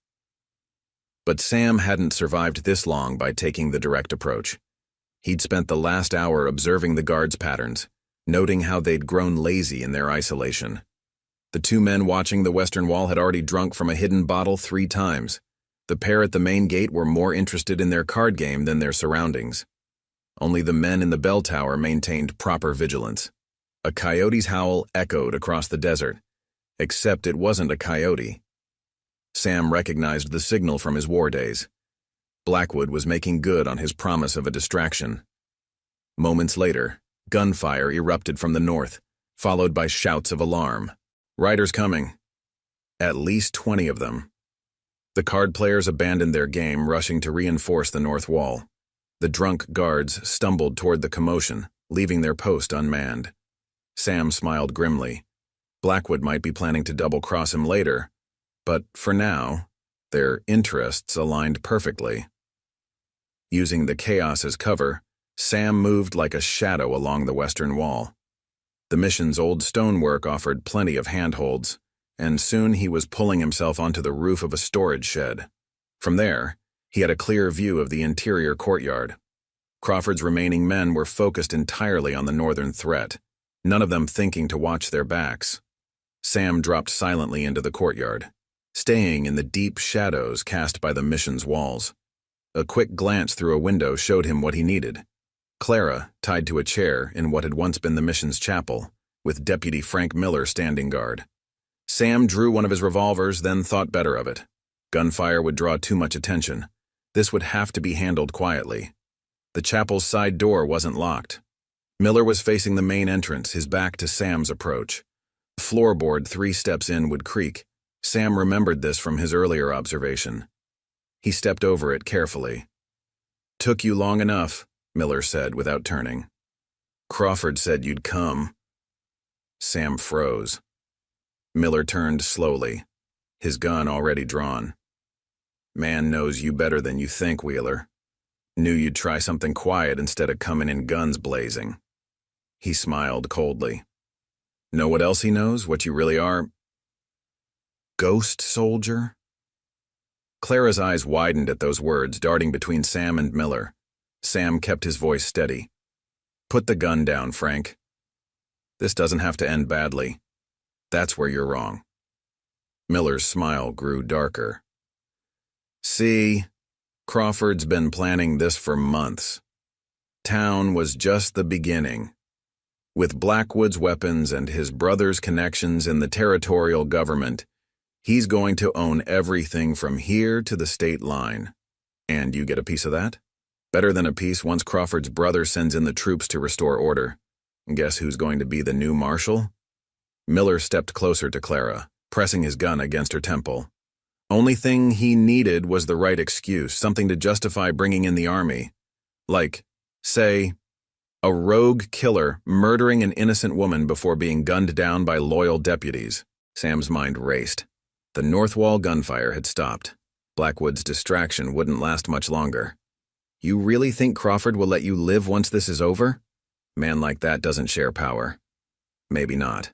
But Sam hadn't survived this long by taking the direct approach. He'd spent the last hour observing the guards' patterns, noting how they'd grown lazy in their isolation. The 2 men watching the western wall had already drunk from a hidden bottle 3 times. The pair at the main gate were more interested in their card game than their surroundings. Only the men in the bell tower maintained proper vigilance. A coyote's howl echoed across the desert, except it wasn't a coyote. Sam recognized the signal from his war days. Blackwood was making good on his promise of a distraction. Moments later, gunfire erupted from the north, followed by shouts of alarm. Riders coming. At least 20 of them. The card players abandoned their game, rushing to reinforce the north wall. The drunk guards stumbled toward the commotion, leaving their post unmanned. Sam smiled grimly. Blackwood might be planning to double-cross him later, but for now, their interests aligned perfectly. Using the chaos as cover, Sam moved like a shadow along the western wall. The mission's old stonework offered plenty of handholds, and soon he was pulling himself onto the roof of a storage shed. From there, he had a clear view of the interior courtyard. Crawford's remaining men were focused entirely on the northern threat, none of them thinking to watch their backs. Sam dropped silently into the courtyard, staying in the deep shadows cast by the mission's walls. A quick glance through a window showed him what he needed. Clara, tied to a chair in what had once been the mission's chapel, with Deputy Frank Miller standing guard. Sam drew one of his revolvers, then thought better of it. Gunfire would draw too much attention. This would have to be handled quietly. The chapel's side door wasn't locked. Miller was facing the main entrance, his back to Sam's approach. The floorboard 3 steps in would creak. Sam remembered this from his earlier observation. He stepped over it carefully. "Took you long enough," Miller said without turning. "Crawford said you'd come." Sam froze. Miller turned slowly, his gun already drawn. "Man knows you better than you think, Wheeler. Knew you'd try something quiet instead of coming in guns blazing." He smiled coldly. "Know what else he knows? What you really are? Ghost soldier?" Clara's eyes widened at those words, darting between Sam and Miller. Sam kept his voice steady. "Put the gun down, Frank. This doesn't have to end badly. That's where you're wrong." Miller's smile grew darker. "See, Crawford's been planning this for months. Town was just the beginning. With Blackwood's weapons and his brother's connections in the territorial government, he's going to own everything from here to the state line. And you get a piece of that?" Better than a peace once Crawford's brother sends in the troops to restore order. Guess who's going to be the new marshal? Miller stepped closer to Clara, pressing his gun against her temple. Only thing he needed was the right excuse, something to justify bringing in the army. Like, say, a rogue killer murdering an innocent woman before being gunned down by loyal deputies. Sam's mind raced. The north wall gunfire had stopped. Blackwood's distraction wouldn't last much longer. You really think Crawford will let you live once this is over? Man like that doesn't share power. Maybe not.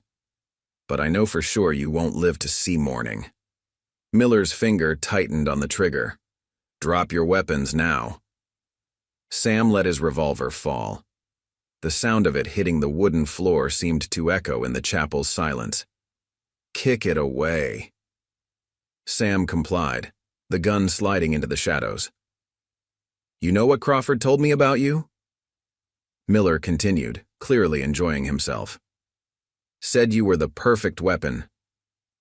But I know for sure you won't live to see morning. Miller's finger tightened on the trigger. Drop your weapons now. Sam let his revolver fall. The sound of it hitting the wooden floor seemed to echo in the chapel's silence. Kick it away. Sam complied, the gun sliding into the shadows. You know what Crawford told me about you? Miller continued, clearly enjoying himself. Said you were the perfect weapon.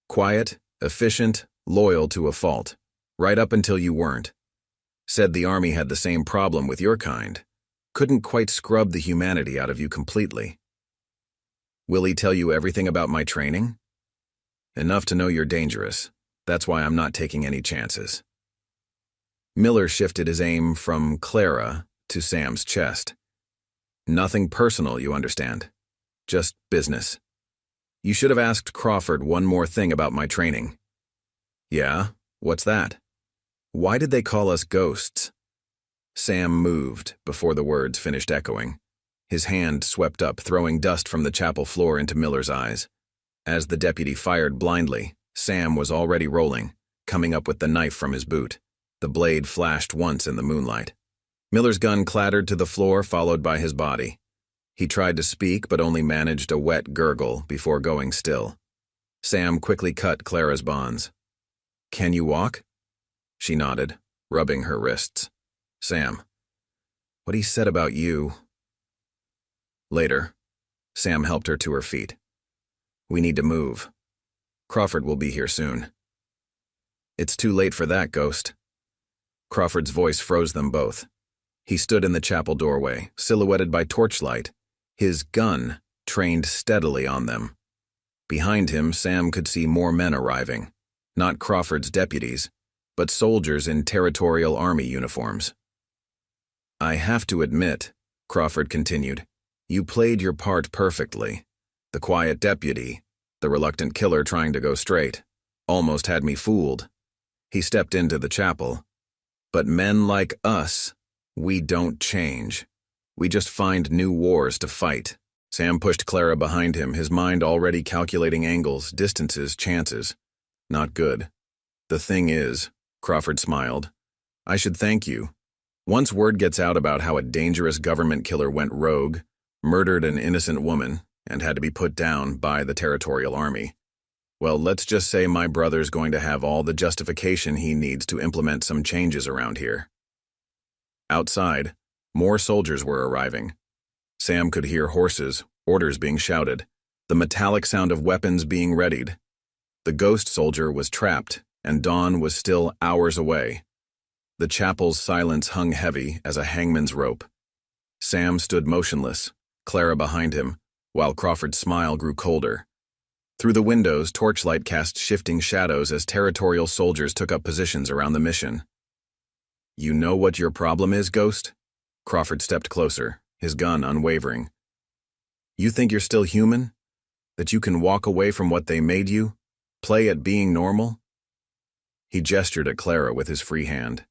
Quiet, efficient, loyal to a fault, right up until you weren't. Said the army had the same problem with your kind. Couldn't quite scrub the humanity out of you completely. Will he tell you everything about my training? Enough to know you're dangerous. That's why I'm not taking any chances. Miller shifted his aim from Clara to Sam's chest. Nothing personal, you understand. Just business. You should have asked Crawford one more thing about my training. Yeah? What's that? Why did they call us ghosts? Sam moved before the words finished echoing. His hand swept up, throwing dust from the chapel floor into Miller's eyes. As the deputy fired blindly, Sam was already rolling, coming up with the knife from his boot. The blade flashed once in the moonlight. Miller's gun clattered to the floor, followed by his body. He tried to speak, but only managed a wet gurgle before going still. Sam quickly cut Clara's bonds. Can you walk? She nodded, rubbing her wrists. Sam, what he said about you. Later, Sam helped her to her feet. We need to move. Crawford will be here soon. It's too late for that, Ghost. Crawford's voice froze them both. He stood in the chapel doorway, silhouetted by torchlight, his gun trained steadily on them. Behind him, Sam could see more men arriving, not Crawford's deputies, but soldiers in territorial army uniforms. I have to admit, Crawford continued, you played your part perfectly. The quiet deputy, the reluctant killer trying to go straight, almost had me fooled. He stepped into the chapel. But men like us, we don't change. We just find new wars to fight. Sam pushed Clara behind him, his mind already calculating angles, distances, chances. Not good. The thing is, Crawford smiled, I should thank you. Once word gets out about how a dangerous government killer went rogue, murdered an innocent woman, and had to be put down by the territorial army, well, let's just say my brother's going to have all the justification he needs to implement some changes around here. Outside, more soldiers were arriving. Sam could hear horses, orders being shouted, the metallic sound of weapons being readied. The ghost soldier was trapped, and dawn was still hours away. The chapel's silence hung heavy as a hangman's rope. Sam stood motionless, Clara behind him, while Crawford's smile grew colder. Through the windows, torchlight cast shifting shadows as territorial soldiers took up positions around the mission. You know what your problem is, Ghost? Crawford stepped closer, his gun unwavering. You think you're still human? That you can walk away from what they made you? Play at being normal? He gestured at Clara with his free hand.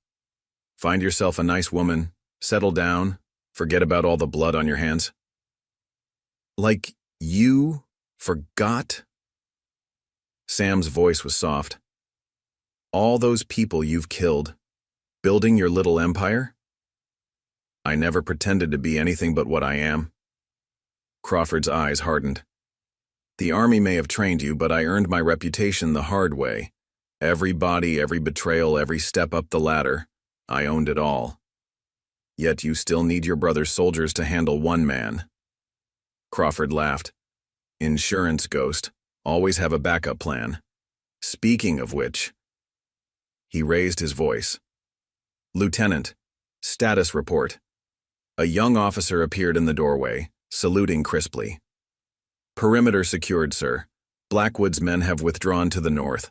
Find yourself a nice woman, settle down, forget about all the blood on your hands. Like you forgot? Sam's voice was soft. All those people you've killed, building your little empire? I never pretended to be anything but what I am. Crawford's eyes hardened. The army may have trained you, but I earned my reputation the hard way. Every body, every betrayal, every step up the ladder, I owned it all. Yet you still need your brother's soldiers to handle one man. Crawford laughed. Insurance, Ghost. Always have a backup plan. Speaking of which, he raised his voice. Lieutenant, Status report. A young officer appeared in the doorway, saluting crisply. Perimeter secured, sir. Blackwood's men have withdrawn to the north.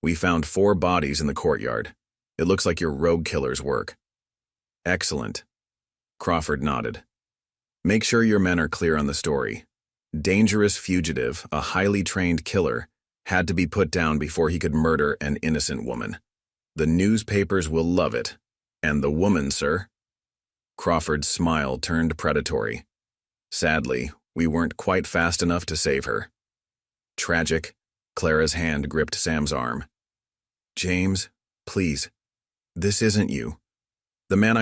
We found 4 bodies in the courtyard. It looks like your rogue killer's work. Excellent. Crawford nodded. Make sure your men are clear on the story. Dangerous fugitive, a highly trained killer, had to be put down before he could murder an innocent woman. The newspapers will love it. And the woman, sir? Crawford's smile turned predatory. Sadly, we weren't quite fast enough to save her. Tragic. Clara's hand gripped Sam's arm. James, please. This isn't you. The man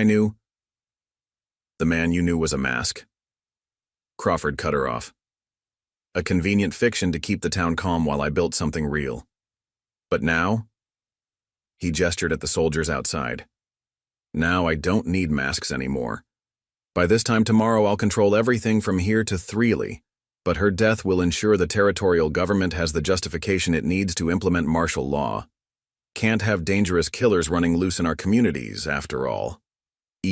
you knew was a mask. Crawford cut her off. A convenient fiction to keep the town calm while I built something real. But now? He gestured at the soldiers outside. Now I don't need masks anymore. By this time tomorrow I'll control everything from here to Threely, but her death will ensure the territorial government has the justification it needs to implement martial law. Can't have dangerous killers running loose in our communities, after all.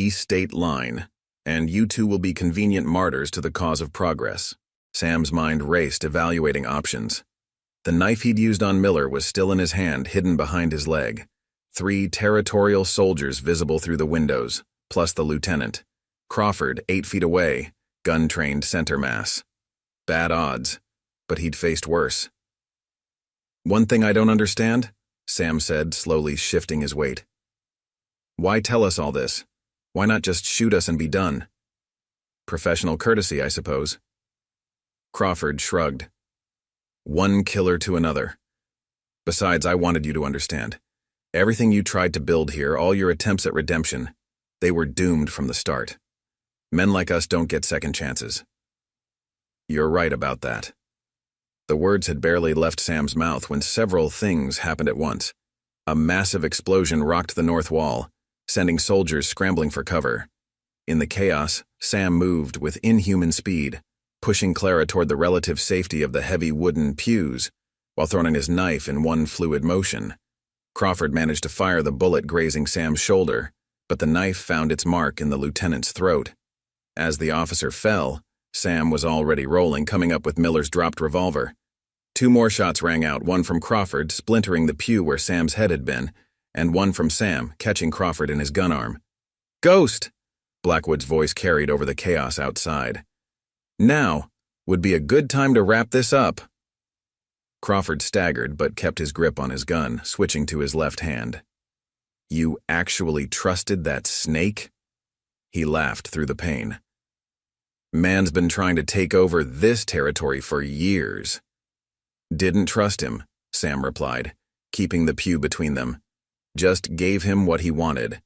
State line, and you two will be convenient martyrs to the cause of progress. Sam's mind raced, evaluating options. The knife he'd used on Miller was still in his hand, hidden behind his leg. 3 territorial soldiers visible through the windows, plus the lieutenant. Crawford, 8 feet away, gun-trained center mass. Bad odds, but he'd faced worse. One thing I don't understand, Sam said, slowly shifting his weight. Why tell us all this? Why not just shoot us and be done? Professional courtesy, I suppose. Crawford shrugged. One killer to another. Besides, I wanted you to understand. Everything you tried to build here, all your attempts at redemption, they were doomed from the start. Men like us don't get second chances. You're right about that. The words had barely left Sam's mouth when several things happened at once. A massive explosion rocked the north wall, sending soldiers scrambling for cover. In the chaos, Sam moved with inhuman speed, pushing Clara toward the relative safety of the heavy wooden pews, while throwing his knife in one fluid motion. Crawford managed to fire the bullet grazing Sam's shoulder, but the knife found its mark in the lieutenant's throat. As the officer fell, Sam was already rolling, coming up with Miller's dropped revolver. 2 more shots rang out, one from Crawford, splintering the pew where Sam's head had been, and one from Sam, catching Crawford in his gun arm. Ghost! Blackwood's voice carried over the chaos outside. Now would be a good time to wrap this up. Crawford staggered but kept his grip on his gun, switching to his left hand. You actually trusted that snake? He laughed through the pain. Man's been trying to take over this territory for years. Didn't trust him, Sam replied, keeping the pew between them. Just gave him what he wanted,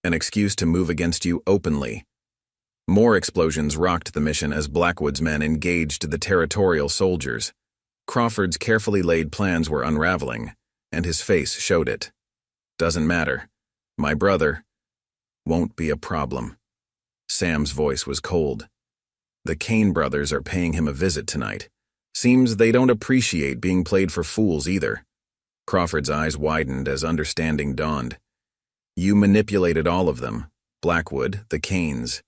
an excuse to move against you openly. More explosions rocked the mission as Blackwood's men engaged the territorial soldiers. Crawford's carefully laid plans were unraveling, and his face showed it. Doesn't matter. My brother won't be a problem. Sam's voice was cold. The Kane brothers are paying him a visit tonight. Seems they don't appreciate being played for fools either. Crawford's eyes widened as understanding dawned. You manipulated all of them, Blackwood, the Kanes.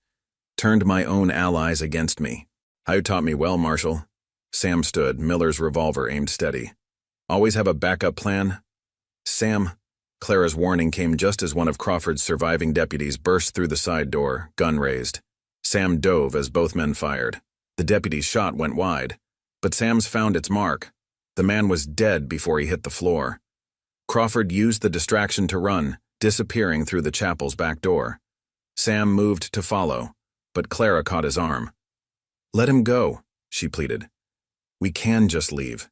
Turned my own allies against me. You taught me well, Marshal. Sam stood, Miller's revolver aimed steady. Always have a backup plan? Sam. Clara's warning came just as one of Crawford's surviving deputies burst through the side door, gun raised. Sam dove as both men fired. The deputy's shot went wide, but Sam's found its mark. The man was dead before he hit the floor. Crawford used the distraction to run, disappearing through the chapel's back door. Sam moved to follow, but Clara caught his arm. Let him go, she pleaded. We can just leave.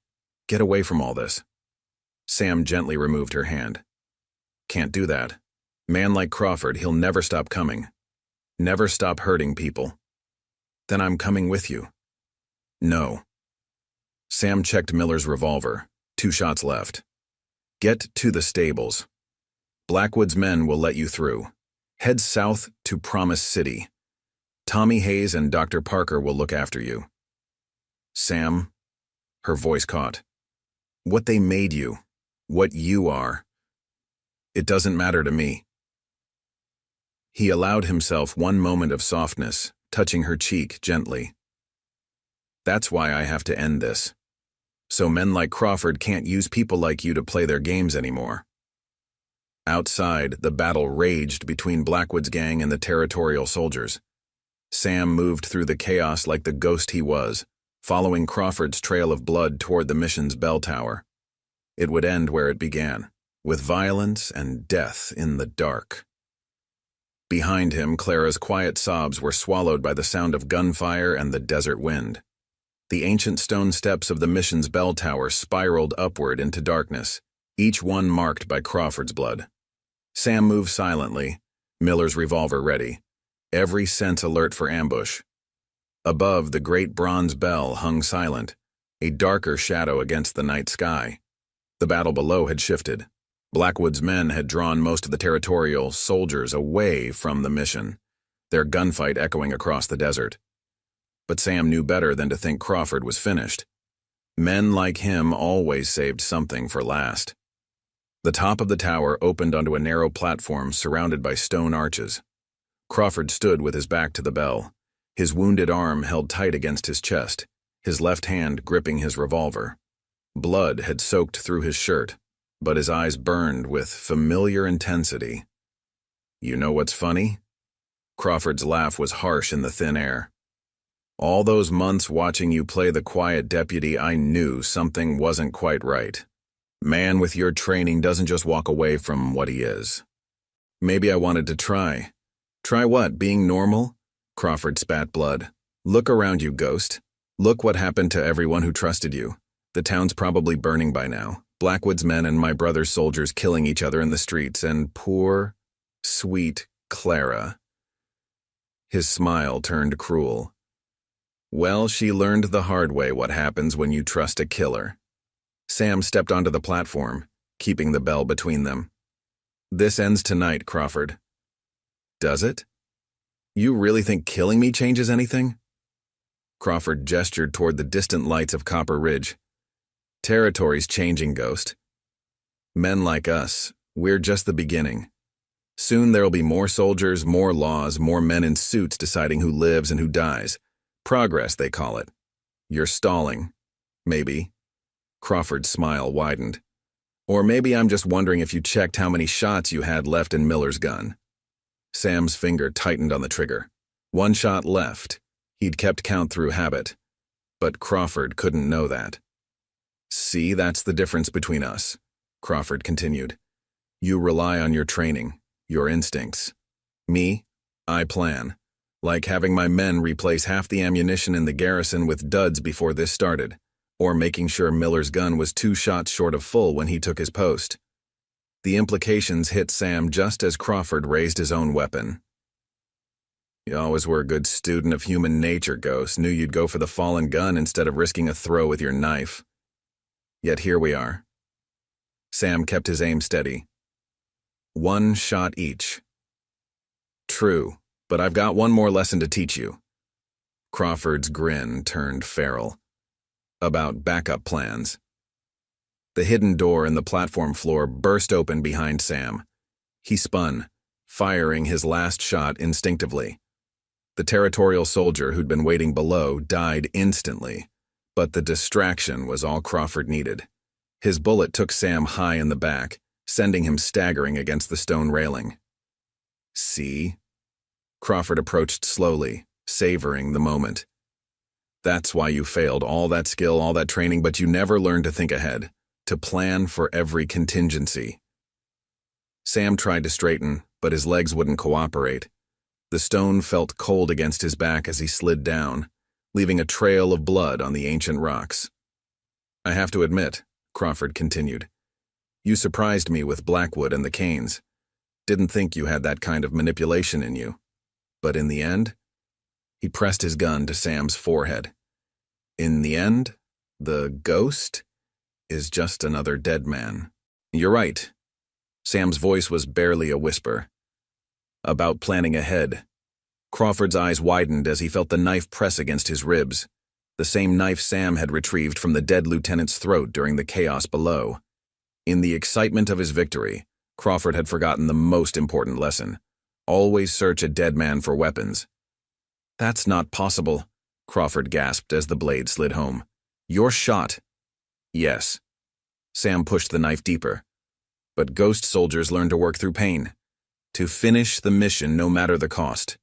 Get away from all this. Sam gently removed her hand. Can't do that. Man like Crawford, he'll never stop coming. Never stop hurting people. Then I'm coming with you. No. Sam checked Miller's revolver. 2 shots left. Get to the stables. Blackwood's men will let you through. Head south to Promise City. Tommy Hayes and Dr. Parker will look after you. Sam, her voice caught. What they made you, what you are. It doesn't matter to me. He allowed himself one moment of softness, touching her cheek gently. That's why I have to end this. So men like Crawford can't use people like you to play their games anymore. Outside, the battle raged between Blackwood's gang and the territorial soldiers. Sam moved through the chaos like the ghost he was, following Crawford's trail of blood toward the mission's bell tower. It would end where it began, with violence and death in the dark. Behind him, Clara's quiet sobs were swallowed by the sound of gunfire and the desert wind. The ancient stone steps of the mission's bell tower spiraled upward into darkness, each one marked by Crawford's blood. Sam moved silently, Miller's revolver ready, every sense alert for ambush. Above, the great bronze bell hung silent, a darker shadow against the night sky. The battle below had shifted. Blackwood's men had drawn most of the territorial soldiers away from the mission, their gunfight echoing across the desert. But Sam knew better than to think Crawford was finished. Men like him always saved something for last. The top of the tower opened onto a narrow platform surrounded by stone arches. Crawford stood with his back to the bell, his wounded arm held tight against his chest, his left hand gripping his revolver. Blood had soaked through his shirt, but his eyes burned with familiar intensity. You know what's funny? Crawford's laugh was harsh in the thin air. All those months watching you play the quiet deputy, I knew something wasn't quite right. Man with your training doesn't just walk away from what he is. Maybe I wanted to try. Try what, being normal? Crawford spat blood. Look around you, Ghost. Look what happened to everyone who trusted you. The town's probably burning by now. Blackwood's men and my brother's soldiers killing each other in the streets, and poor, sweet Clara. His smile turned cruel. Well, she learned the hard way what happens when you trust a killer. Sam stepped onto the platform, keeping the bell between them. This ends tonight, Crawford. Does it? You really think killing me changes anything? Crawford gestured toward the distant lights of Copper Ridge. Territory's changing, Ghost. Men like us, we're just the beginning. Soon there'll be more soldiers, more laws, more men in suits deciding who lives and who dies. Progress, they call it. You're stalling. Maybe. Crawford's smile widened. Or maybe I'm just wondering if you checked how many shots you had left in Miller's gun. Sam's finger tightened on the trigger. 1 shot left. He'd kept count through habit. But Crawford couldn't know that. See, that's the difference between us, Crawford continued. You rely on your training, your instincts. Me, I plan. Like having my men replace half the ammunition in the garrison with duds before this started, or making sure Miller's gun was 2 shots short of full when he took his post. The implications hit Sam just as Crawford raised his own weapon. You always were a good student of human nature, Ghost. Knew you'd go for the fallen gun instead of risking a throw with your knife. Yet here we are. Sam kept his aim steady. 1 shot each. True, but I've got one more lesson to teach you. Crawford's grin turned feral. About backup plans. The hidden door in the platform floor burst open behind Sam. He spun, firing his last shot instinctively. The territorial soldier who'd been waiting below died instantly, but the distraction was all Crawford needed. His bullet took Sam high in the back, sending him staggering against the stone railing. See? Crawford approached slowly, savoring the moment. That's why you failed, all that skill, all that training, but you never learned to think ahead, to plan for every contingency. Sam tried to straighten, but his legs wouldn't cooperate. The stone felt cold against his back as he slid down, leaving a trail of blood on the ancient rocks. I have to admit, Crawford continued, you surprised me with Blackwood and the Canes. Didn't think you had that kind of manipulation in you. But in the end, he pressed his gun to Sam's forehead. In the end, the ghost is just another dead man. You're right. Sam's voice was barely a whisper. About planning ahead. Crawford's eyes widened as he felt the knife press against his ribs, the same knife Sam had retrieved from the dead lieutenant's throat during the chaos below. In the excitement of his victory, Crawford had forgotten the most important lesson. Always search a dead man for weapons. That's not possible, Crawford gasped as the blade slid home. You're shot. Yes. Sam pushed the knife deeper. But ghost soldiers learn to work through pain. To finish the mission no matter the cost.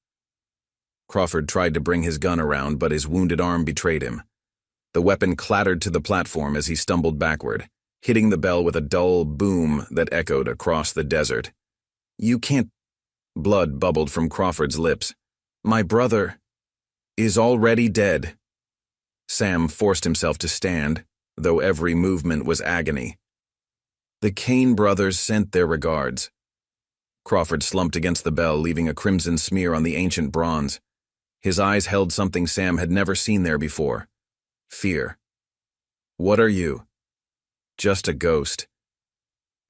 Crawford tried to bring his gun around, but his wounded arm betrayed him. The weapon clattered to the platform as he stumbled backward, hitting the bell with a dull boom that echoed across the desert. You can't... Blood bubbled from Crawford's lips. My brother is already dead. Sam forced himself to stand, though every movement was agony. The Kane brothers sent their regards. Crawford slumped against the bell, leaving a crimson smear on the ancient bronze. His eyes held something Sam had never seen there before. Fear. What are you? Just a ghost.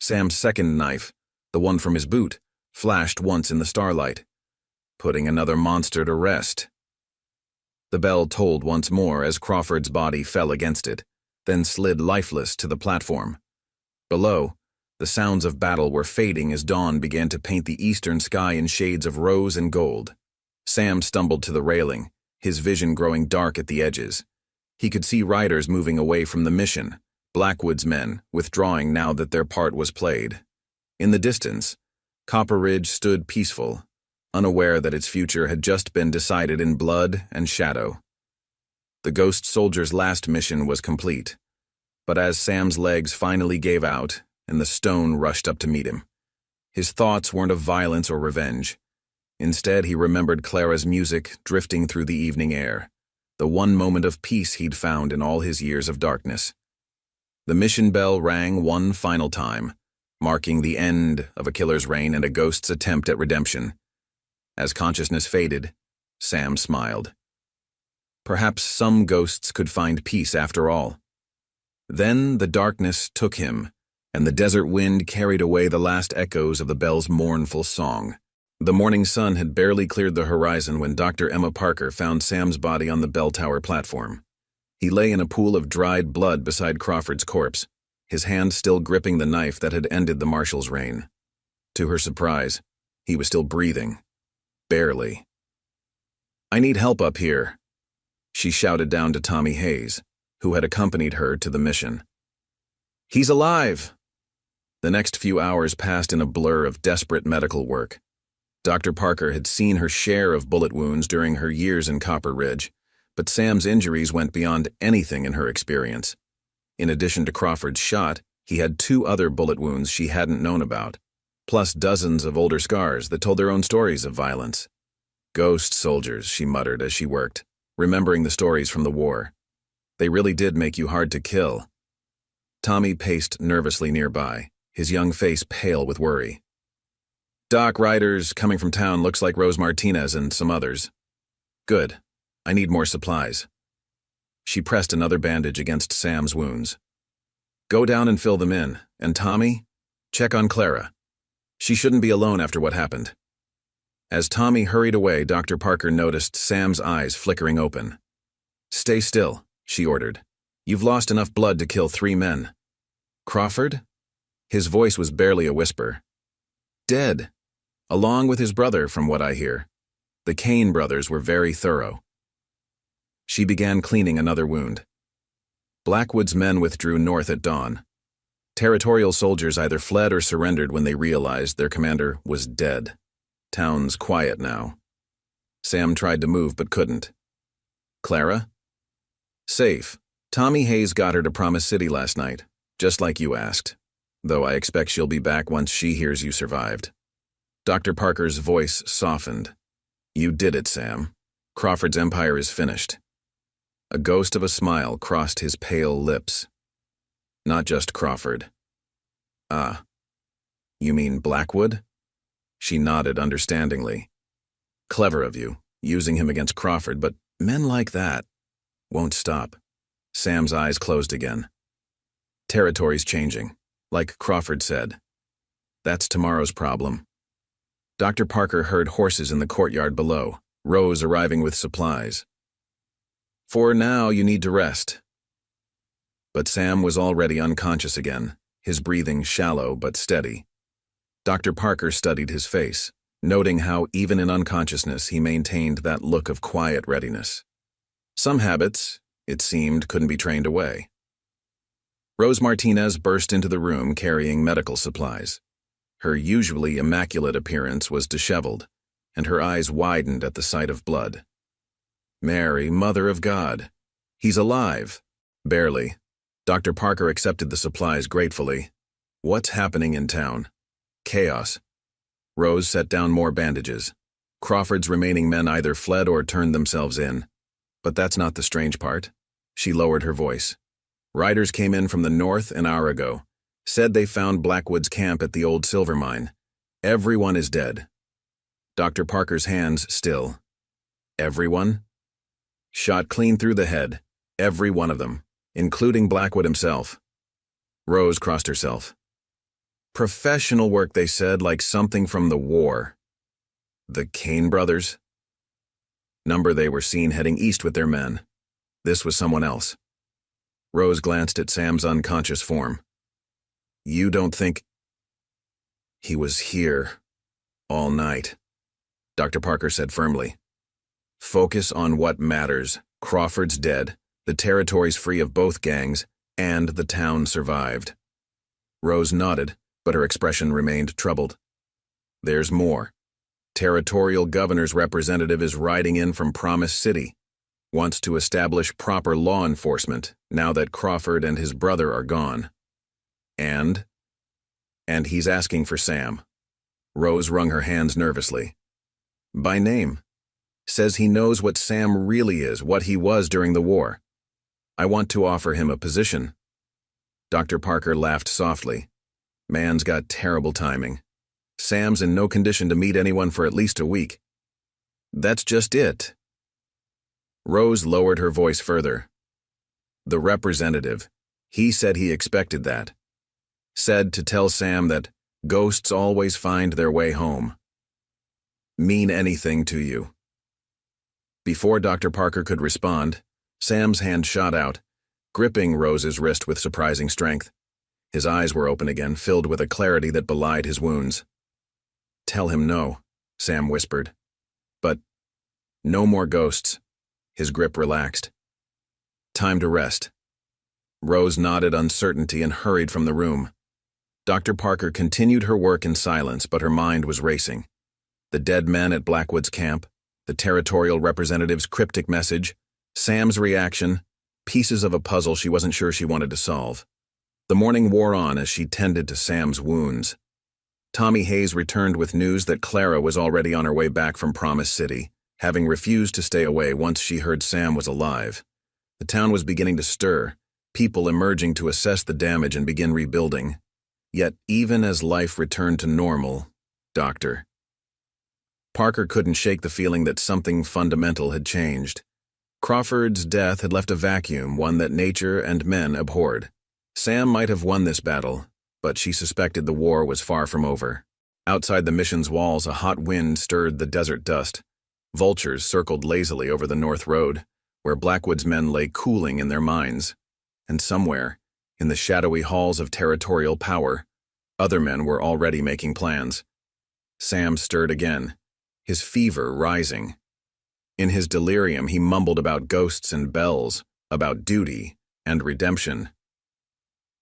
Sam's second knife, the one from his boot, flashed once in the starlight, putting another monster to rest. The bell tolled once more as Crawford's body fell against it, then slid lifeless to the platform. Below, the sounds of battle were fading as dawn began to paint the eastern sky in shades of rose and gold. Sam stumbled to the railing, his vision growing dark at the edges. He could see riders moving away from the mission, Blackwood's men withdrawing now that their part was played. In the distance, Copper Ridge stood peaceful, unaware that its future had just been decided in blood and shadow. The ghost soldier's last mission was complete, but as Sam's legs finally gave out and the stone rushed up to meet him, his thoughts weren't of violence or revenge. Instead, he remembered Clara's music drifting through the evening air, the one moment of peace he'd found in all his years of darkness. The mission bell rang one final time, marking the end of a killer's reign and a ghost's attempt at redemption. As consciousness faded, Sam smiled. Perhaps some ghosts could find peace after all. Then the darkness took him, and the desert wind carried away the last echoes of the bell's mournful song. The morning sun had barely cleared the horizon when Dr. Emma Parker found Sam's body on the bell tower platform. He lay in a pool of dried blood beside Crawford's corpse, his hand still gripping the knife that had ended the marshal's reign. To her surprise, he was still breathing. Barely. I need help up here, she shouted down to Tommy Hayes, who had accompanied her to the mission. He's alive! The next few hours passed in a blur of desperate medical work. Dr. Parker had seen her share of bullet wounds during her years in Copper Ridge, but Sam's injuries went beyond anything in her experience. In addition to Crawford's shot, he had 2 other bullet wounds she hadn't known about, plus dozens of older scars that told their own stories of violence. Ghost soldiers, she muttered as she worked, remembering the stories from the war. They really did make you hard to kill. Tommy paced nervously nearby, his young face pale with worry. Doc Riders coming from town looks like Rose Martinez and some others. Good. I need more supplies. She pressed another bandage against Sam's wounds. Go down and fill them in, and Tommy, check on Clara. She shouldn't be alone after what happened. As Tommy hurried away, Dr. Parker noticed Sam's eyes flickering open. Stay still, she ordered. You've lost enough blood to kill 3 men. Crawford? His voice was barely a whisper. Dead. Along with his brother, from what I hear. The Kane brothers were very thorough. She began cleaning another wound. Blackwood's men withdrew north at dawn. Territorial soldiers either fled or surrendered when they realized their commander was dead. Town's quiet now. Sam tried to move but couldn't. Clara? Safe. Tommy Hayes got her to Promise City last night, just like you asked, though I expect she'll be back once she hears you survived. Dr. Parker's voice softened. You did it, Sam. Crawford's empire is finished. A ghost of a smile crossed his pale lips. Not just Crawford. Ah. You mean Blackwood? She nodded understandingly. Clever of you, using him against Crawford, but men like that won't stop. Sam's eyes closed again. Territory's changing, like Crawford said. That's tomorrow's problem. Dr. Parker heard horses in the courtyard below, Rose arriving with supplies. For now, you need to rest. But Sam was already unconscious again, his breathing shallow but steady. Dr. Parker studied his face, noting how even in unconsciousness he maintained that look of quiet readiness. Some habits, it seemed, couldn't be trained away. Rose Martinez burst into the room carrying medical supplies. Her usually immaculate appearance was disheveled, and her eyes widened at the sight of blood. "Mary, Mother of God, he's alive." "Barely." Dr. Parker accepted the supplies gratefully. "What's happening in town?" "Chaos." Rose set down more bandages. Crawford's remaining men either fled or turned themselves in. But that's not the strange part. She lowered her voice. "Riders came in from the north an hour ago. Said they found Blackwood's camp at the old silver mine. Everyone is dead." Dr. Parker's hands still. "Everyone?" "Shot clean through the head. Every one of them, including Blackwood himself." Rose crossed herself. "Professional work," they said, like something from the war. The Kane brothers? Number they were seen heading east with their men. This was someone else. Rose glanced at Sam's unconscious form. "You don't think—" "He was here all night," Dr. Parker said firmly. "Focus on what matters. Crawford's dead, the territory's free of both gangs, and the town survived." Rose nodded, but her expression remained troubled. "There's more. Territorial governor's representative is riding in from Promise City. Wants to establish proper law enforcement now that Crawford and his brother are gone. And he's asking for Sam." Rose wrung her hands nervously. "By name. Says he knows what Sam really is, what he was during the war. I want to offer him a position." Dr. Parker laughed softly. "Man's got terrible timing. Sam's in no condition to meet anyone for at least a week." "That's just it." Rose lowered her voice further. "The representative, he said he expected that. Said to tell Sam that ghosts always find their way home. Mean anything to you?" Before Dr. Parker could respond, Sam's hand shot out, gripping Rose's wrist with surprising strength. His eyes were open again, filled with a clarity that belied his wounds. "Tell him no," Sam whispered. "But no more ghosts." His grip relaxed. "Time to rest." Rose nodded uncertainty and hurried from the room. Dr. Parker continued her work in silence, but her mind was racing. The dead men at Blackwood's camp, the territorial representative's cryptic message, Sam's reaction, pieces of a puzzle she wasn't sure she wanted to solve. The morning wore on as she tended to Sam's wounds. Tommy Hayes returned with news that Clara was already on her way back from Promise City, having refused to stay away once she heard Sam was alive. The town was beginning to stir, people emerging to assess the damage and begin rebuilding. Yet even as life returned to normal, Dr. Parker couldn't shake the feeling that something fundamental had changed. Crawford's death had left a vacuum, one that nature and men abhorred. Sam might have won this battle, but she suspected the war was far from over. Outside the mission's walls, a hot wind stirred the desert dust. Vultures circled lazily over the north road, where Blackwood's men lay cooling in their mines. And somewhere, in the shadowy halls of territorial power, other men were already making plans. Sam stirred again, his fever rising. In his delirium, he mumbled about ghosts and bells, about duty and redemption.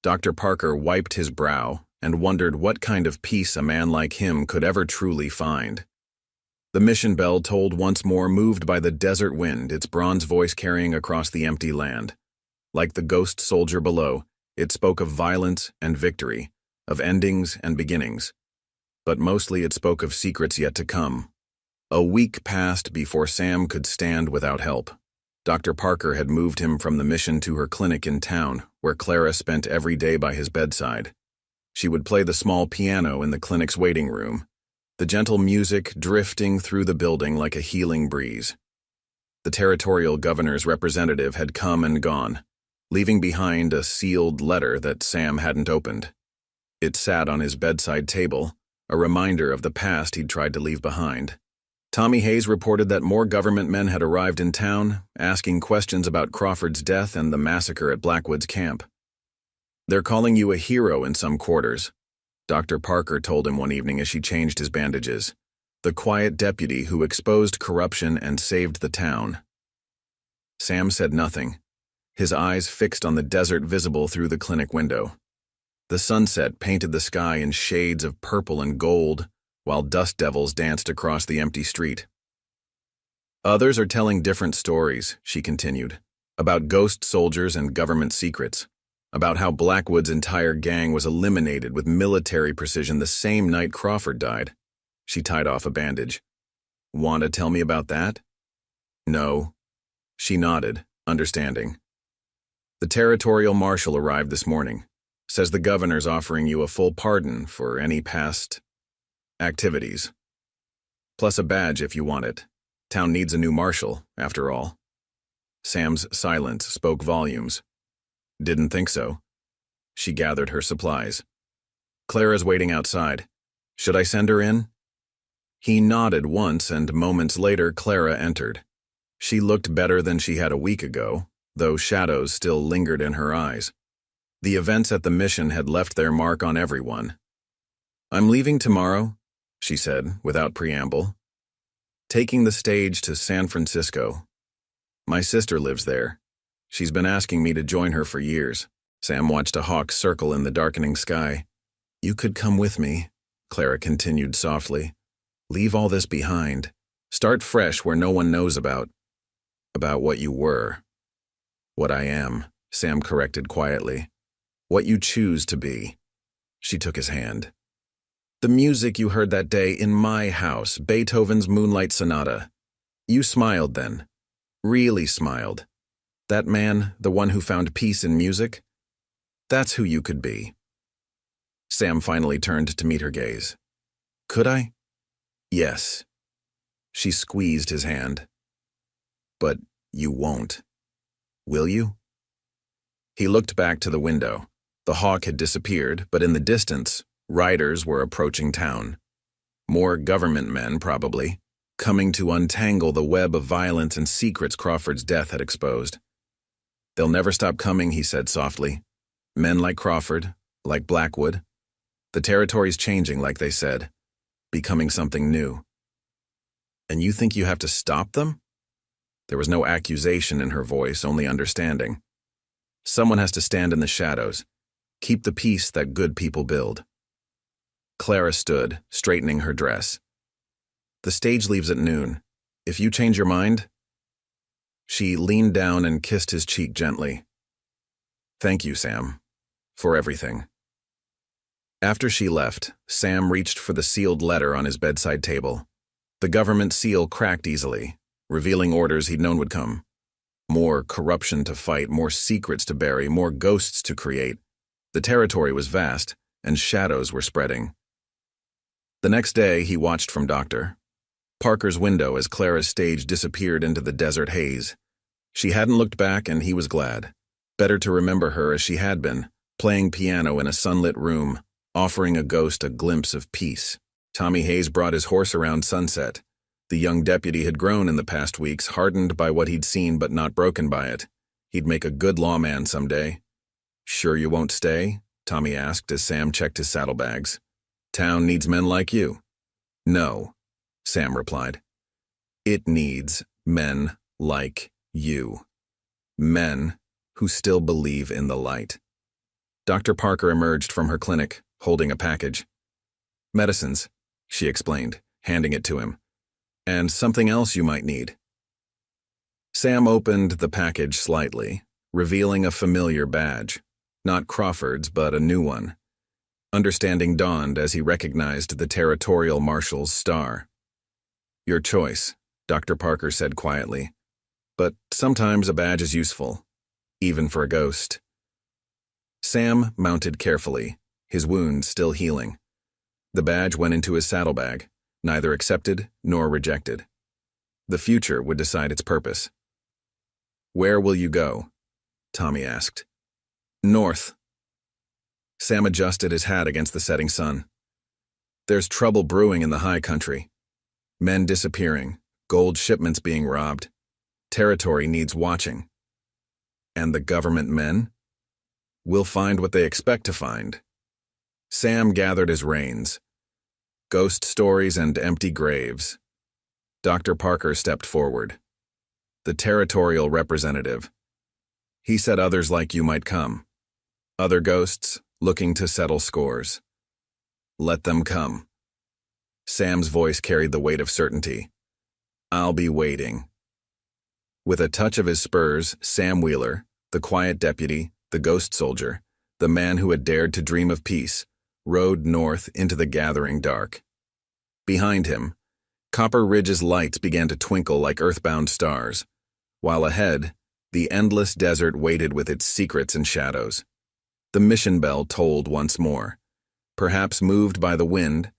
Dr. Parker wiped his brow and wondered what kind of peace a man like him could ever truly find. The mission bell tolled once more, moved by the desert wind, its bronze voice carrying across the empty land. Like the ghost soldier below, it spoke of violence and victory, of endings and beginnings. But mostly it spoke of secrets yet to come. A week passed before Sam could stand without help. Dr. Parker had moved him from the mission to her clinic in town, where Clara spent every day by his bedside. She would play the small piano in the clinic's waiting room, the gentle music drifting through the building like a healing breeze. The territorial governor's representative had come and gone, leaving behind a sealed letter that Sam hadn't opened. It sat on his bedside table, a reminder of the past he'd tried to leave behind. Tommy Hayes reported that more government men had arrived in town, asking questions about Crawford's death and the massacre at Blackwood's camp. "They're calling you a hero in some quarters," Dr. Parker told him one evening as she changed his bandages. The quiet deputy who exposed corruption and saved the town. Sam said nothing, his eyes fixed on the desert visible through the clinic window. The sunset painted the sky in shades of purple and gold, while dust devils danced across the empty street. Others are telling different stories, she continued, about ghost soldiers and government secrets, about how Blackwood's entire gang was eliminated with military precision the same night Crawford died. She tied off a bandage. Want to tell me about that? No. She nodded, understanding. The territorial marshal arrived this morning. Says the governor's offering you a full pardon for any past activities. Plus a badge if you want it. Town needs a new marshal, after all. Sam's silence spoke volumes. Didn't think so. She gathered her supplies. Clara's waiting outside. Should I send her in? He nodded once, and moments later Clara entered. She looked better than she had a week ago, though shadows still lingered in her eyes. The events at the mission had left their mark on everyone. I'm leaving tomorrow, she said, without preamble. Taking the stage to San Francisco. My sister lives there. She's been asking me to join her for years. Sam watched a hawk circle in the darkening sky. You could come with me, Clara continued softly. Leave all this behind. Start fresh where no one knows about what you were. What I am, Sam corrected quietly. What you choose to be. She took his hand. The music you heard that day in my house, Beethoven's Moonlight Sonata. You smiled then. Really smiled. That man, the one who found peace in music? That's who you could be. Sam finally turned to meet her gaze. Could I? Yes. She squeezed his hand. But you won't. Will you? He looked back to the window. The hawk had disappeared, but in the distance, riders were approaching town. More government men, probably, coming to untangle the web of violence and secrets Crawford's death had exposed. They'll never stop coming, he said softly. Men like Crawford, like Blackwood. The territory's changing, like they said, becoming something new. And you think you have to stop them? There was no accusation in her voice, only understanding. Someone has to stand in the shadows, keep the peace that good people build. Clara stood, straightening her dress. The stage leaves at noon. If you change your mind... She leaned down and kissed his cheek gently. Thank you, Sam, for everything. After she left, Sam reached for the sealed letter on his bedside table. The government seal cracked easily, revealing orders he'd known would come. More corruption to fight, more secrets to bury, more ghosts to create. The territory was vast, and shadows were spreading. The next day, he watched from Dr. Parker's window as Clara's stage disappeared into the desert haze. She hadn't looked back, and he was glad. Better to remember her as she had been, playing piano in a sunlit room, offering a ghost a glimpse of peace. Tommy Hayes brought his horse around sunset. The young deputy had grown in the past weeks, hardened by what he'd seen but not broken by it. He'd make a good lawman someday. Sure you won't stay? Tommy asked as Sam checked his saddlebags. Town needs men like you. No, Sam replied. It needs men like you. Men who still believe in the light. Dr. Parker emerged from her clinic, holding a package. Medicines, she explained, handing it to him. And something else you might need. Sam opened the package slightly, revealing a familiar badge. Not Crawford's, but a new one. Understanding dawned as he recognized the territorial marshal's star. Your choice, Dr. Parker said quietly. But sometimes a badge is useful, even for a ghost. Sam mounted carefully, his wound still healing. The badge went into his saddlebag, neither accepted nor rejected. The future would decide its purpose. Where will you go? Tommy asked. North. Sam adjusted his hat against the setting sun. There's trouble brewing in the high country. Men disappearing, gold shipments being robbed. Territory needs watching. And the government men? Will find what they expect to find. Sam gathered his reins. Ghost stories and empty graves. Dr. Parker stepped forward. The territorial representative. He said others like you might come. Other ghosts looking to settle scores. Let them come. Sam's voice carried the weight of certainty. I'll be waiting. With a touch of his spurs, Sam Wheeler, the quiet deputy, the ghost soldier, the man who had dared to dream of peace, rode north into the gathering dark. Behind him, Copper Ridge's lights began to twinkle like earthbound stars, while ahead, the endless desert waited with its secrets and shadows. The mission bell tolled once more, perhaps moved by the wind,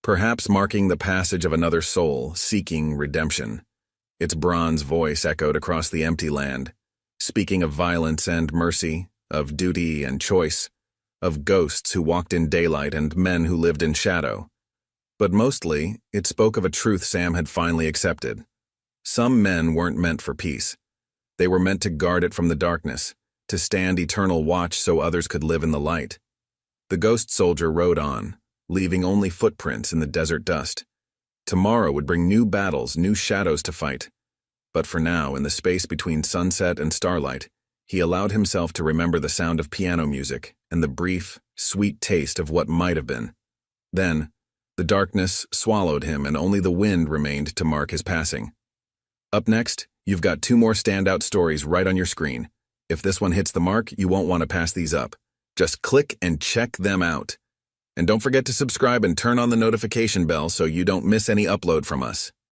perhaps marking the passage of another soul seeking redemption. Its bronze voice echoed across the empty land, speaking of violence and mercy, of duty and choice, of ghosts who walked in daylight and men who lived in shadow. But mostly, it spoke of a truth Sam had finally accepted. Some men weren't meant for peace. They were meant to guard it from the darkness, to stand eternal watch so others could live in the light. The ghost soldier rode on, leaving only footprints in the desert dust. Tomorrow would bring new battles, new shadows to fight. But for now, in the space between sunset and starlight, he allowed himself to remember the sound of piano music and the brief, sweet taste of what might have been. Then, the darkness swallowed him and only the wind remained to mark his passing. Up next, you've got 2 more standout stories right on your screen. If this one hits the mark, you won't want to pass these up. Just click and check them out. And don't forget to subscribe and turn on the notification bell so you don't miss any upload from us.